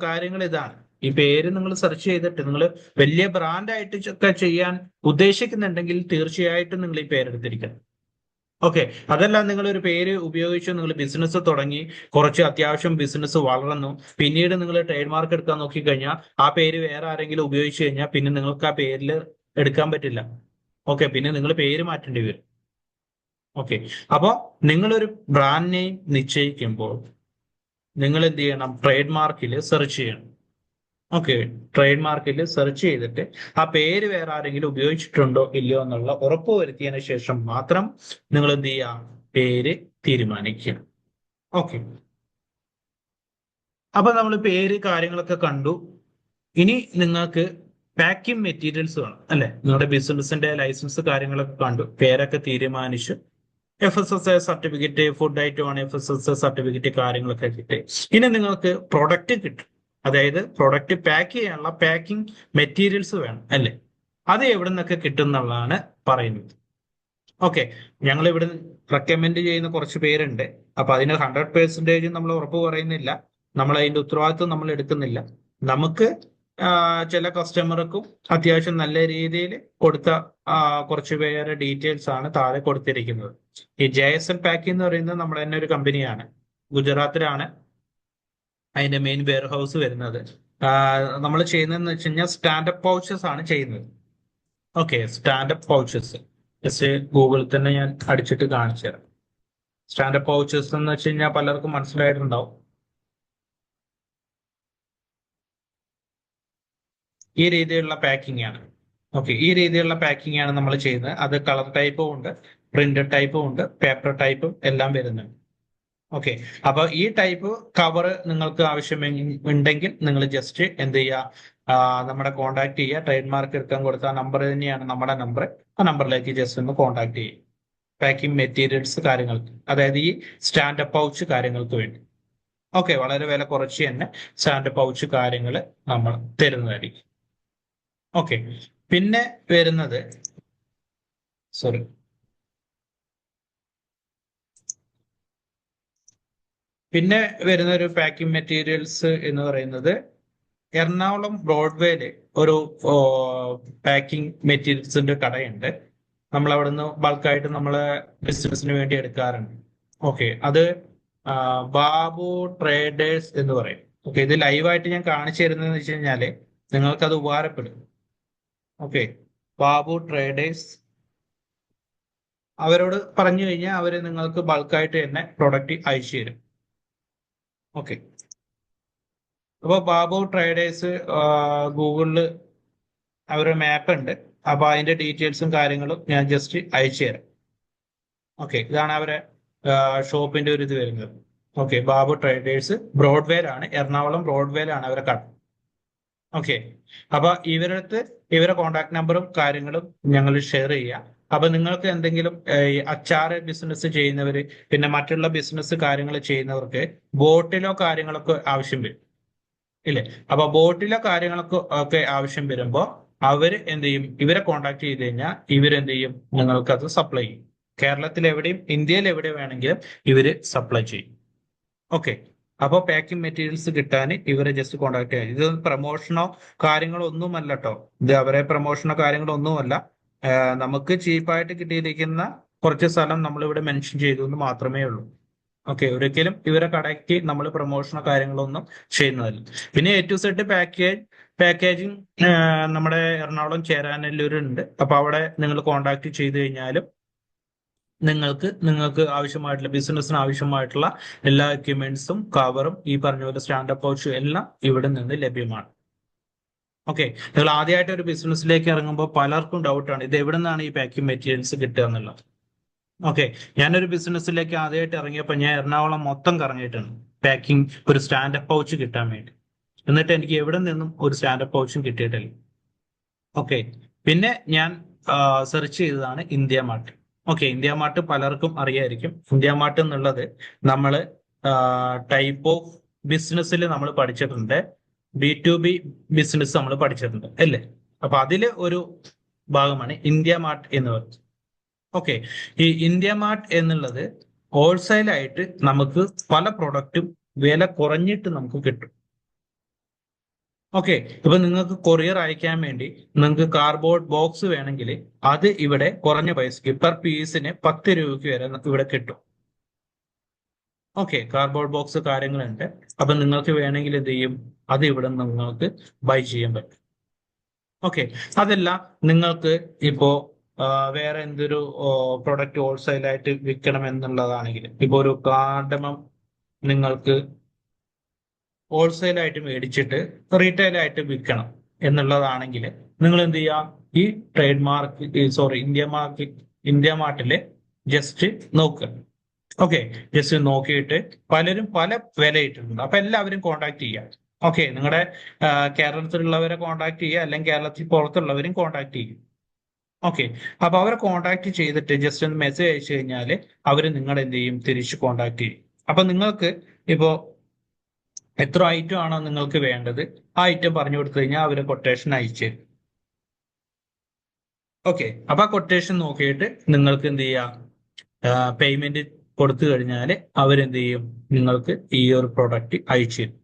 കാര്യങ്ങൾ. ഇതാണ് ഈ പേര് നിങ്ങൾ സെർച്ച് ചെയ്തിട്ട് നിങ്ങൾ വലിയ ബ്രാൻഡായിട്ട് ഒക്കെ ചെയ്യാൻ ഉദ്ദേശിക്കുന്നുണ്ടെങ്കിൽ തീർച്ചയായിട്ടും നിങ്ങൾ ഈ പേരെടുത്തിരിക്കണം. ഓക്കെ, അതല്ല നിങ്ങൾ ഒരു പേര് ഉപയോഗിച്ച് നിങ്ങൾ ബിസിനസ് തുടങ്ങി, കുറച്ച് അത്യാവശ്യം ബിസിനസ് വളർന്നു, പിന്നീട് നിങ്ങൾ ട്രേഡ് മാർക്ക് എടുക്കാൻ നോക്കിക്കഴിഞ്ഞാൽ ആ പേര് വേറെ ആരെങ്കിലും ഉപയോഗിച്ച് കഴിഞ്ഞാൽ പിന്നെ നിങ്ങൾക്ക് ആ പേരിൽ എടുക്കാൻ പറ്റില്ല. ഓക്കെ, പിന്നെ നിങ്ങൾ പേര് മാറ്റേണ്ടി വരും. ഓക്കെ, അപ്പൊ നിങ്ങളൊരു ബ്രാൻഡ് നെയിം നിശ്ചയിക്കുമ്പോൾ നിങ്ങൾ എന്ത് ചെയ്യണം, ട്രേഡ് മാർക്കിൽ സെർച്ച് ചെയ്യണം. ഓക്കെ, ട്രേഡ് മാർക്കിൽ സെർച്ച് ചെയ്തിട്ട് ആ പേര് വേറെ ആരെങ്കിലും ഉപയോഗിച്ചിട്ടുണ്ടോ ഇല്ലയോ എന്നുള്ള ഉറപ്പ് വരുത്തിയതിനു ശേഷം മാത്രം നിങ്ങൾ എന്ത് ചെയ്യുക, പേര് തീരുമാനിക്കുക. ഓക്കെ, അപ്പൊ നമ്മൾ പേര് കാര്യങ്ങളൊക്കെ കണ്ടു. ഇനി നിങ്ങൾക്ക് പാക്കിംഗ് മെറ്റീരിയൽസ് വേണം അല്ലെ, നിങ്ങളുടെ ബിസിനസിന്റെ ലൈസൻസ് കാര്യങ്ങളൊക്കെ കണ്ടു, പേരൊക്കെ തീരുമാനിച്ചു, FSSAI സർട്ടിഫിക്കറ്റ്, ഫുഡ് ഐറ്റം ആണ് FSSAI സർട്ടിഫിക്കറ്റ് കാര്യങ്ങളൊക്കെ കിട്ടി. ഇനി നിങ്ങൾക്ക് പ്രൊഡക്റ്റ് കിട്ടും, അതായത് പ്രൊഡക്റ്റ് പാക്ക് ചെയ്യാനുള്ള പാക്കിംഗ് മെറ്റീരിയൽസ് വേണം അല്ലേ. അത് എവിടെ നിന്നൊക്കെ കിട്ടും എന്നുള്ളതാണ് പറയുന്നത്. ഓക്കെ, ഞങ്ങൾ ഇവിടെ റെക്കമെൻഡ് ചെയ്യുന്ന കുറച്ച് പേരുണ്ട്. അപ്പൊ അതിന് 100% നമ്മൾ ഉറപ്പ് പറയുന്നില്ല, നമ്മൾ അതിന്റെ ഉത്തരവാദിത്വം നമ്മൾ എടുക്കുന്നില്ല. നമുക്ക് ചില കസ്റ്റമർക്കും അത്യാവശ്യം നല്ല രീതിയിൽ കൊടുത്ത കുറച്ച് പേരുടെ ഡീറ്റെയിൽസ് ആണ് താഴെ കൊടുത്തിരിക്കുന്നത്. ഈ JSL പാക്കിംഗ് എന്ന് പറയുന്നത് നമ്മുടെ തന്നെ ഒരു കമ്പനിയാണ്, ഗുജറാത്തിലാണ് അതിന്റെ മെയിൻ വെയർ ഹൗസ് വരുന്നത്. നമ്മൾ ചെയ്യുന്നതെന്ന് വെച്ച് കഴിഞ്ഞാൽ സ്റ്റാൻഡപ്പ് പൗച്ചസ് ആണ് ചെയ്യുന്നത്. ഓക്കെ, സ്റ്റാൻഡപ്പ് പൗച്ചസ് ജസ്റ്റ് ഗൂഗിളിൽ തന്നെ ഞാൻ അടിച്ചിട്ട് കാണിച്ചു തരാം. സ്റ്റാൻഡപ്പ് പൗച്ചസ് എന്ന് വെച്ച് കഴിഞ്ഞാൽ പലർക്കും മനസ്സിലായിട്ടുണ്ടാവും. ഈ രീതിയിലുള്ള പാക്കിംഗ് ആണ്. ഓക്കെ, ഈ രീതിയിലുള്ള പാക്കിംഗ് ആണ് നമ്മൾ ചെയ്യുന്നത്. അത് കളർ ടൈപ്പും ഉണ്ട്, പ്രിന്റഡ് ടൈപ്പും ഉണ്ട്, പേപ്പർ ടൈപ്പും എല്ലാം വരുന്നുണ്ട്. ഓക്കെ, അപ്പൊ ഈ ടൈപ്പ് കവർ നിങ്ങൾക്ക് ആവശ്യമുണ്ടെങ്കിൽ നിങ്ങൾ ജസ്റ്റ് എന്ത് ചെയ്യുക, നമ്മുടെ കോൺടാക്ട് ചെയ്യുക. ട്രേഡ് മാർക്ക് എടുക്കാൻ കൊടുത്ത നമ്പർ തന്നെയാണ് നമ്മുടെ നമ്പർ, ആ നമ്പറിലേക്ക് ജസ്റ്റ് ഒന്ന് കോൺടാക്ട് ചെയ്യുക. പാക്കിംഗ് മെറ്റീരിയൽസ് കാര്യങ്ങൾക്ക്, അതായത് ഈ സ്റ്റാൻഡപ്പ് പൗച്ച് കാര്യങ്ങൾക്ക് വേണ്ടി. ഓക്കെ, വളരെ വില കുറച്ച് തന്നെ സാൻഡ് പൗച്ച് കാര്യങ്ങൾ നമ്മൾ തരുന്നതായിരിക്കും. ഓക്കെ, പിന്നെ വരുന്നത് സോറി പിന്നെ വരുന്ന ഒരു പാക്കിംഗ് മെറ്റീരിയൽസ് എന്ന് പറയുന്നത് എറണാകുളം ബ്രോഡ്വേയില് ഒരു പാക്കിംഗ് മെറ്റീരിയൽസിന്റെ കടയുണ്ട്. നമ്മൾ അവിടുന്ന് ബൾക്കായിട്ട് നമ്മളെ ബിസിനസിന് വേണ്ടി എടുക്കാറുണ്ട്. ഓക്കെ, അത് ബാബു ട്രേഡേഴ്സ് എന്ന് പറയും. ഓക്കെ, ഇത് ലൈവായിട്ട് ഞാൻ കാണിച്ചു തരുന്നതെന്ന് വെച്ച് കഴിഞ്ഞാല് നിങ്ങൾക്ക് അത് ഉപകാരപ്പെടും. ഓക്കെ, ബാബു ട്രേഡേഴ്സ്, അവരോട് പറഞ്ഞു കഴിഞ്ഞാൽ അവര് നിങ്ങൾക്ക് ബൾക്കായിട്ട് തന്നെ പ്രൊഡക്റ്റ് അയച്ചു തരും. ഓക്കെ, അപ്പോൾ ബാബു ട്രേഡേഴ്സ് ഗൂഗിളിൽ അവരുടെ മാപ്പ് ഉണ്ട്. അപ്പൊ അതിന്റെ ഡീറ്റെയിൽസും കാര്യങ്ങളും ഞാൻ ജസ്റ്റ് അയച്ചു തരാം. ഓക്കെ, ഇതാണ് അവരെ ഷോപ്പിന്റെ ഒരു ഇത് വരുന്നത്. ഓക്കെ, ബാബു ട്രേഡേഴ്സ് ബ്രോഡ്വേയിലാണ്, എറണാകുളം ബ്രോഡ്വേയിലാണ് അവരെ കട. ഓക്കെ, അപ്പൊ ഇവരെ കോൺടാക്ട് നമ്പറും കാര്യങ്ങളും ഞങ്ങൾ ഷെയർ ചെയ്യാം. അപ്പൊ നിങ്ങൾക്ക് എന്തെങ്കിലും അച്ചാറ് ബിസിനസ് ചെയ്യുന്നവര്, പിന്നെ മറ്റുള്ള ബിസിനസ് കാര്യങ്ങൾ ചെയ്യുന്നവർക്ക് ബോട്ടിലോ കാര്യങ്ങളൊക്കെ ആവശ്യം വരും ഇല്ലേ? അപ്പൊ ബോട്ടിലോ കാര്യങ്ങളൊക്കെ ഒക്കെ ആവശ്യം വരുമ്പോ അവര് എന്ത് ചെയ്യും? ഇവരെ കോൺടാക്ട് ചെയ്ത് കഴിഞ്ഞാൽ ഇവരെന്ത് ചെയ്യും? നിങ്ങൾക്ക് അത് സപ്ലൈ ചെയ്യും. കേരളത്തിൽ എവിടെയും ഇന്ത്യയിൽ എവിടെ വേണമെങ്കിലും ഇവര് സപ്ലൈ ചെയ്യും. ഓക്കെ, അപ്പോൾ പാക്കിംഗ് മെറ്റീരിയൽസ് കിട്ടാൻ ഇവരെ ജസ്റ്റ് കോൺടാക്ട് ചെയ്യാം. ഇത് പ്രൊമോഷനോ കാര്യങ്ങളോ ഒന്നുമല്ല കേട്ടോ. ഇത് അവരെ പ്രൊമോഷനോ കാര്യങ്ങളോ ഒന്നുമല്ല. നമുക്ക് ചീപ്പായിട്ട് കിട്ടിയിരിക്കുന്ന കുറച്ച് സ്ഥലം നമ്മൾ ഇവിടെ മെൻഷൻ ചെയ്തു എന്ന് മാത്രമേ ഉള്ളൂ. ഓക്കെ, ഒരിക്കലും ഇവരെ കടയ്ക്ക് നമ്മൾ പ്രൊമോഷനോ കാര്യങ്ങളോ ഒന്നും ചെയ്യുന്നതല്ല. പിന്നെ A to Z പാക്കേജിങ് നമ്മുടെ എറണാകുളം ചേരാനല്ലൂരുണ്ട്. അപ്പൊ അവിടെ നിങ്ങൾ കോൺടാക്ട് ചെയ്ത് കഴിഞ്ഞാലും നിങ്ങൾക്ക് ആവശ്യമായിട്ടുള്ള ബിസിനസ്സിന് ആവശ്യമായിട്ടുള്ള എല്ലാ എക്യുപ്മെന്റ്സും കവറും ഈ പറഞ്ഞ പോലെ സ്റ്റാൻഡപ്പ് പൗച്ചും എല്ലാം ഇവിടെ നിന്ന് ലഭ്യമാണ്. ഓക്കെ, നിങ്ങൾ ആദ്യമായിട്ട് ഒരു ബിസിനസ്സിലേക്ക് ഇറങ്ങുമ്പോൾ പലർക്കും ഡൗട്ടാണ് ഇത് എവിടെ നിന്നാണ് ഈ പാക്കിംഗ് മെറ്റീരിയൽസ് കിട്ടുക എന്നുള്ളത്. ഓക്കെ, ഞാനൊരു ബിസിനസ്സിലേക്ക് ആദ്യമായിട്ട് ഇറങ്ങിയപ്പോൾ ഞാൻ എറണാകുളം മൊത്തം കറങ്ങിയിട്ടുണ്ട് പാക്കിംഗ് ഒരു സ്റ്റാൻഡപ്പ് പൗച്ച് കിട്ടാൻ വേണ്ടി. എന്നിട്ട് എനിക്ക് എവിടെ നിന്നും ഒരു സ്റ്റാൻഡപ്പ് പൗച്ചും കിട്ടിയിട്ടില്ല. ഓക്കെ, പിന്നെ ഞാൻ സെർച്ച് ചെയ്തതാണ് India mart. Okay, India mart പലർക്കും അറിയായിരിക്കും. ഇന്ത്യ മാർട്ട് എന്നുള്ളത് നമ്മൾ ടൈപ്പ് ഓഫ് ബിസിനസ്സിൽ നമ്മൾ പഠിച്ചിട്ടുണ്ട്. B2B ബിസിനസ് നമ്മൾ പഠിച്ചിട്ടുണ്ട് അല്ലേ? അപ്പൊ അതില് ഒരു ഭാഗമാണ് ഇന്ത്യ മാർട്ട് എന്ന് പറയുന്നത്. ഓക്കെ, ഈ ഇന്ത്യ മാർട്ട് എന്നുള്ളത് ഹോൾസെയിൽ ആയിട്ട് നമുക്ക് പല പ്രൊഡക്റ്റും വില കുറഞ്ഞിട്ട് നമുക്ക് കിട്ടും. ഓക്കെ, ഇപ്പൊ നിങ്ങൾക്ക് കൊറിയർ അയക്കാൻ വേണ്ടി നിങ്ങൾക്ക് കാർഡ്ബോർഡ് ബോക്സ് വേണമെങ്കിൽ അത് ഇവിടെ കുറഞ്ഞ പൈസക്ക് പെർ പീസിന് 10 രൂപയ്ക്ക് വരെ ഇവിടെ കിട്ടും. ഓക്കെ, കാർഡ്ബോർഡ് ബോക്സ് കാര്യങ്ങളുണ്ട്. അപ്പൊ നിങ്ങൾക്ക് വേണമെങ്കിൽ എന്ത് ചെയ്യും? അത് ഇവിടെ നിങ്ങൾക്ക് ബൈ ചെയ്യാൻ പറ്റും. ഓക്കെ, അതല്ല നിങ്ങൾക്ക് ഇപ്പോ വേറെ എന്തൊരു പ്രൊഡക്റ്റ് ഹോൾസെയിൽ ആയിട്ട് വിൽക്കണം എന്നുള്ളതാണെങ്കിൽ, ഇപ്പൊ ഒരു കാർഡമം നിങ്ങൾക്ക് ഹോൾസെയിൽ ആയിട്ട് മേടിച്ചിട്ട് റീറ്റെയിൽ ആയിട്ട് വിൽക്കണം എന്നുള്ളതാണെങ്കിൽ നിങ്ങൾ എന്ത് ചെയ്യാം? ഈ ട്രേഡ് മാർക്ക് സോറി ഇന്ത്യ മാർട്ടില് ജസ്റ്റ് നോക്കുക. ഓക്കെ, ജസ്റ്റ് നോക്കിയിട്ട് പലരും പല വില ഇട്ടിട്ടുണ്ട്. അപ്പൊ എല്ലാവരും കോൺടാക്ട് ചെയ്യാം. ഓക്കെ, നിങ്ങളുടെ കേരളത്തിലുള്ളവരെ കോൺടാക്ട് ചെയ്യുക, അല്ലെങ്കിൽ കേരളത്തിൽ പുറത്തുള്ളവരും കോൺടാക്ട് ചെയ്യും. ഓക്കെ, അപ്പൊ അവരെ കോൺടാക്ട് ചെയ്തിട്ട് ജസ്റ്റ് ഒന്ന് മെസ്സേജ് അയച്ചു കഴിഞ്ഞാൽ അവർ നിങ്ങളെ എന്ത് ചെയ്യും? തിരിച്ച് കോൺടാക്ട് ചെയ്യും. അപ്പൊ നിങ്ങൾക്ക് ഇപ്പോ എത്ര ഐറ്റം ആണോ നിങ്ങൾക്ക് വേണ്ടത് ആ ഐറ്റം പറഞ്ഞു കൊടുത്തു കഴിഞ്ഞാൽ അവര് കൊട്ടേഷൻ അയച്ചു തരും. ഓക്കെ, അപ്പൊ ആ കൊട്ടേഷൻ നോക്കിയിട്ട് നിങ്ങൾക്ക് എന്ത് ചെയ്യാം? പേയ്മെന്റ് കൊടുത്തു കഴിഞ്ഞാൽ അവരെന്ത് ചെയ്യും? നിങ്ങൾക്ക് ഈ ഒരു പ്രൊഡക്റ്റ് അയച്ചു തരും.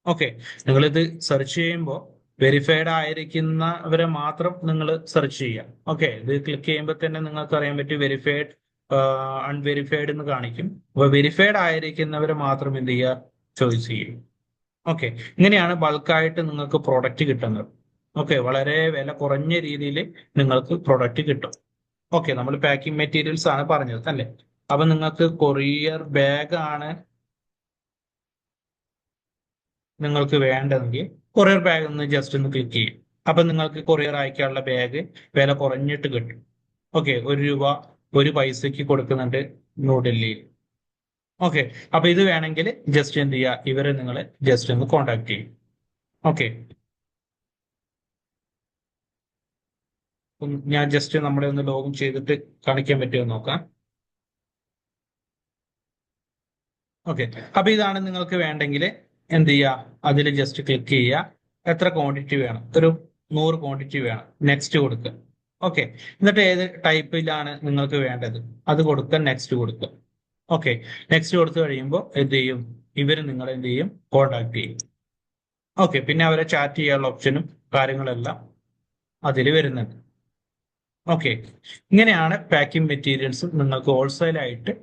ഓക്കെ, നിങ്ങളിത് സെർച്ച് ചെയ്യുമ്പോൾ വെരിഫൈഡ് ആയിരിക്കുന്നവരെ മാത്രം നിങ്ങൾ സെർച്ച് ചെയ്യാം. ഓക്കെ, ഇത് ക്ലിക്ക് ചെയ്യുമ്പോൾ തന്നെ നിങ്ങൾക്ക് അറിയാൻ പറ്റും വെരിഫൈഡ് അൺവെരിഫൈഡ് എന്ന് കാണിക്കും. അപ്പൊ വെരിഫൈഡ് ആയിരിക്കുന്നവരെ മാത്രം എന്ത് ചെയ്യുക? ചോയ്സ് ചെയ്യും. ഓക്കെ, ഇങ്ങനെയാണ് ബൾക്കായിട്ട് നിങ്ങൾക്ക് പ്രൊഡക്റ്റ് കിട്ടുന്നത്. ഓക്കെ, വളരെ വില കുറഞ്ഞ രീതിയിൽ നിങ്ങൾക്ക് പ്രൊഡക്റ്റ് കിട്ടും. ഓക്കെ, നമ്മൾ പാക്കിംഗ് മെറ്റീരിയൽസ് ആണ് പറഞ്ഞത് അല്ലേ? അപ്പൊ നിങ്ങൾക്ക് കൊറിയർ ബാഗ് ആണ് നിങ്ങൾക്ക് വേണ്ടതെങ്കിൽ കൊറിയർ ബാഗ് ഒന്ന് ജസ്റ്റ് ഒന്ന് ക്ലിക്ക് ചെയ്യും. അപ്പൊ നിങ്ങൾക്ക് കൊറിയർ അയക്കാനുള്ള ബാഗ് വില കുറഞ്ഞിട്ട് കിട്ടും. ഓക്കെ, ₹1 1 പൈസക്ക് കൊടുക്കുന്നുണ്ട് ന്യൂഡൽഹിയിൽ. ഓക്കെ, അപ്പൊ ഇത് വേണമെങ്കിൽ ജസ്റ്റ് എന്ത് ചെയ്യുക? ഇവരെ നിങ്ങൾ ജസ്റ്റ് ഒന്ന് കോൺടാക്ട് ചെയ്യും. ഓക്കെ, ഞാൻ ജസ്റ്റ് നമ്മളെ ഒന്ന് ലോഗിൻ ചെയ്തിട്ട് കാണിക്കാൻ പറ്റുമോ നോക്കാം. ഓക്കെ. അപ്പൊ ഇതാണ് നിങ്ങൾക്ക് വേണ്ടെങ്കിൽ എന്ത് ചെയ്യുക, അതിൽ ജസ്റ്റ് ക്ലിക്ക് ചെയ്യുക. എത്ര ക്വാണ്ടിറ്റി വേണം? ഒരു 100 ക്വാണ്ടിറ്റി വേണം. നെക്സ്റ്റ് കൊടുക്കുക. ഓക്കെ. എന്നിട്ട് ഏത് ടൈപ്പിലാണ് നിങ്ങൾക്ക് വേണ്ടത് അത് കൊടുക്കുക, നെക്സ്റ്റ് കൊടുക്കുക. ഓക്കെ. നെക്സ്റ്റ് കൊടുത്തു കഴിയുമ്പോൾ എന്ത് ചെയ്യും, ഇവർ നിങ്ങളെ എന്ത് ചെയ്യും, കോൺടാക്ട് ചെയ്യും. ഓക്കെ. പിന്നെ അവരെ ചാറ്റ് ചെയ്യാനുള്ള ഓപ്ഷനും കാര്യങ്ങളെല്ലാം അതിൽ വരുന്നുണ്ട്. ഓക്കെ. ഇങ്ങനെയാണ് പാക്കിംഗ് മെറ്റീരിയൽസും നിങ്ങൾക്ക് ഹോൾസെയിൽ ആയിട്ട്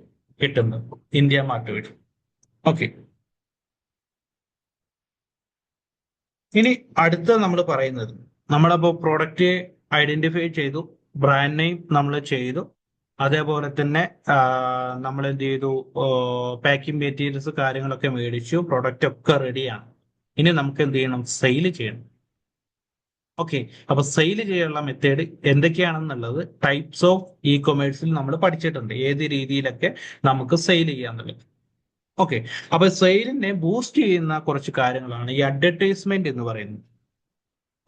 കിട്ടുന്നത് ഇന്ത്യ മാർട്ട് വഴി. ഓക്കെ. ഇനി അടുത്ത നമ്മൾ പറയുന്നത്, നമ്മളപ്പോ പ്രോഡക്റ്റ് ഐഡന്റിഫൈ ചെയ്തു, ബ്രാൻഡ് നെയിം നമ്മൾ ചെയ്തു, അതേപോലെ തന്നെ നമ്മൾ എന്ത് ചെയ്തു, പാക്കിംഗ് മെറ്റീരിയൽസ് കാര്യങ്ങളൊക്കെ മേടിച്ചു, പ്രൊഡക്റ്റ് ഒക്കെ റെഡിയാണ്. ഇനി നമുക്ക് എന്ത് ചെയ്യണം, സെയിൽ ചെയ്യണം. ഓക്കെ. അപ്പൊ സെയിൽ ചെയ്യാനുള്ള മെത്തേഡ് എന്തൊക്കെയാണെന്നുള്ളത് ടൈപ്സ് ഓഫ് ഇ കൊമേഴ്സിൽ നമ്മൾ പഠിച്ചിട്ടുണ്ട്, ഏത് രീതിയിലൊക്കെ നമുക്ക് സെയിൽ ചെയ്യാന്നുള്ളത്. ഓക്കെ. അപ്പൊ സെയിലിനെ ബൂസ്റ്റ് ചെയ്യുന്ന കുറച്ച് കാര്യങ്ങളാണ് ഈ അഡ്വർടൈസ്മെന്റ് എന്ന് പറയുന്നത്.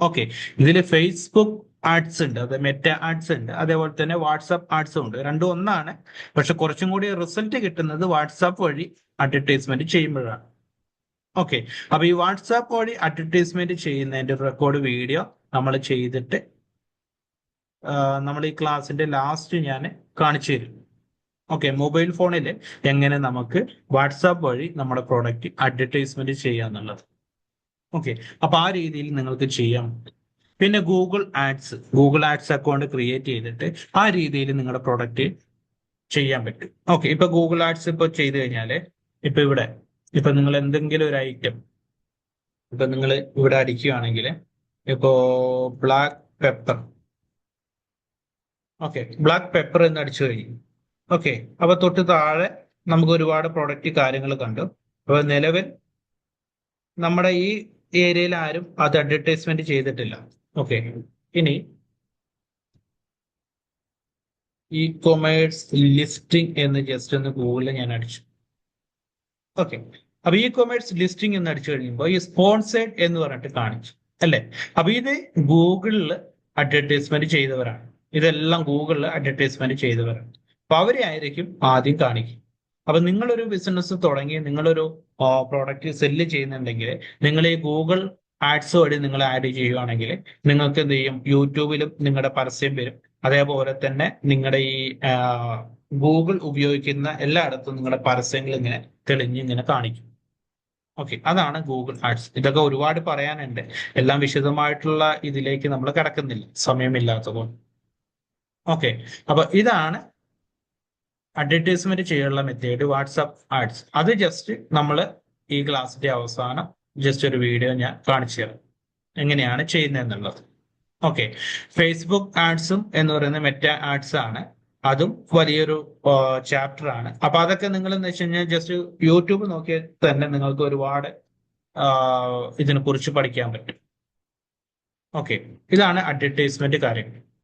ഓക്കെ. ഇതിൽ ഫേസ്ബുക്ക് ആഡ്സ് ഉണ്ട്, അത് മെറ്റ ആഡ്സ് ഉണ്ട്, അതേപോലെ തന്നെ വാട്സാപ്പ് ആഡ്സും ഉണ്ട്. രണ്ടും ഒന്നാണ്, പക്ഷെ കുറച്ചും കൂടി റിസൾട്ട് കിട്ടുന്നത് വാട്സാപ്പ് വഴി അഡ്വർടൈസ്മെന്റ് ചെയ്യുമ്പോഴാണ്. ഓക്കെ. അപ്പൊ ഈ വാട്സാപ്പ് വഴി അഡ്വർടൈസ്മെന്റ് ചെയ്യുന്നതിന്റെ റെക്കോർഡ് വീഡിയോ നമ്മൾ ചെയ്തിട്ട് നമ്മൾ ഈ ക്ലാസ്സിന്റെ ലാസ്റ്റ് ഞാൻ കാണിച്ചു തരും. ഓക്കെ. മൊബൈൽ ഫോണിൽ എങ്ങനെ നമുക്ക് വാട്സാപ്പ് വഴി നമ്മുടെ പ്രോഡക്റ്റ് അഡ്വർടൈസ്മെന്റ് ചെയ്യാന്നുള്ളത്. ഓക്കെ. അപ്പൊ ആ രീതിയിൽ നിങ്ങൾക്ക് ചെയ്യാം. പിന്നെ ഗൂഗിൾ ആഡ്സ് അക്കൗണ്ട് ക്രിയേറ്റ് ചെയ്തിട്ട് ആ രീതിയിൽ നിങ്ങളുടെ പ്രോഡക്റ്റ് ചെയ്യാൻ പറ്റും. ഓക്കെ. ഇപ്പൊ ഗൂഗിൾ ആഡ്സ് ഇപ്പൊ ചെയ്ത് കഴിഞ്ഞാല് ഇപ്പൊ ഇവിടെ ഇപ്പൊ നിങ്ങൾ എന്തെങ്കിലും ഒരു ഐറ്റം ഇപ്പൊ നിങ്ങൾ ഇവിടെ അടിക്കുകയാണെങ്കിൽ ഇപ്പോ black pepper, okay, black pepper എന്ന് അടിച്ചു കഴിഞ്ഞു. ഓക്കെ. അപ്പൊ തൊട്ട് താഴെ നമുക്ക് ഒരുപാട് പ്രൊഡക്റ്റ് കാര്യങ്ങൾ കണ്ടു. അപ്പൊ നിലവിൽ നമ്മുടെ ഈ ഏരിയയിൽ ആരും അത് അഡ്വർടൈസ്മെന്റ് ചെയ്തിട്ടില്ല. ഓക്കെ. ഇനി ഇ കൊമേഴ്സ് ലിസ്റ്റിംഗ് എന്ന് ജസ്റ്റ് ഒന്ന് ഗൂഗിളിൽ ഞാൻ അടിച്ചു. ഓക്കെ. അപ്പൊ ഇ കൊമേഴ്സ് ലിസ്റ്റിംഗ് എന്ന് അടിച്ചു കഴിയുമ്പോൾ ഈ സ്പോൺസേഡ് എന്ന് പറഞ്ഞിട്ട് കാണിച്ചു, അല്ലേ? അപ്പൊ ഇത് ഗൂഗിളിൽ അഡ്വർടൈസ്മെന്റ് ചെയ്തവരാണ്, ഇതെല്ലാം ഗൂഗിളിൽ അഡ്വർടൈസ്മെന്റ് ചെയ്തവരാണ്. അപ്പൊ അവരെ ആയിരിക്കും ആദ്യം കാണിക്കും. അപ്പൊ നിങ്ങളൊരു ബിസിനസ് തുടങ്ങി നിങ്ങളൊരു പ്രോഡക്റ്റ് സെല്ല് ചെയ്യുന്നുണ്ടെങ്കിൽ നിങ്ങൾ ഈ ഗൂഗിൾ ആഡ്സ് വഴി നിങ്ങൾ ആഡ് ചെയ്യുകയാണെങ്കിൽ നിങ്ങൾക്ക് എന്ത് ചെയ്യും, യൂട്യൂബിലും നിങ്ങളുടെ പരസ്യം വരും. അതേപോലെ തന്നെ നിങ്ങളുടെ ഈ ഗൂഗിൾ ഉപയോഗിക്കുന്ന എല്ലായിടത്തും നിങ്ങളുടെ പരസ്യങ്ങൾ ഇങ്ങനെ തെളിഞ്ഞ് ഇങ്ങനെ കാണിക്കും. ഓക്കെ. അതാണ് ഗൂഗിൾ ആഡ്സ്. ഇതൊക്കെ ഒരുപാട് പറയാനുണ്ട്, എല്ലാം വിശദമായിട്ടുള്ള ഇതിലേക്ക് നമ്മൾ കിടക്കുന്നില്ല, സമയമില്ലാത്തതുകൊണ്ട്. ഓക്കെ. അപ്പൊ ഇതാണ് അഡ്വർടൈസ്മെന്റ് ചെയ്യാനുള്ള മെത്തേഡ് വാട്സാപ്പ് ആഡ്സ്. അത് ജസ്റ്റ് നമ്മൾ ഈ ക്ലാസ്സിന്റെ അവസാനം ജസ്റ്റ് ഒരു വീഡിയോ ഞാൻ കാണിച്ചു തരാം എങ്ങനെയാണ് ചെയ്യുന്നത് എന്നുള്ളത്. ഓക്കെ. ഫേസ്ബുക്ക് ആഡ്സും എന്ന് പറയുന്ന മെറ്റ ആഡ്സ് ആണ്, അതും വലിയൊരു ചാപ്റ്റർ ആണ്. അപ്പൊ അതൊക്കെ നിങ്ങൾ എന്ന് വെച്ച് കഴിഞ്ഞാൽ ജസ്റ്റ് യൂട്യൂബ് നോക്കിയാൽ തന്നെ നിങ്ങൾക്ക് ഒരുപാട് ഇതിനെ കുറിച്ച് പഠിക്കാൻ പറ്റും. ഓക്കെ. ഇതാണ് അഡ്വർടൈസ്മെന്റ് കാര്യം.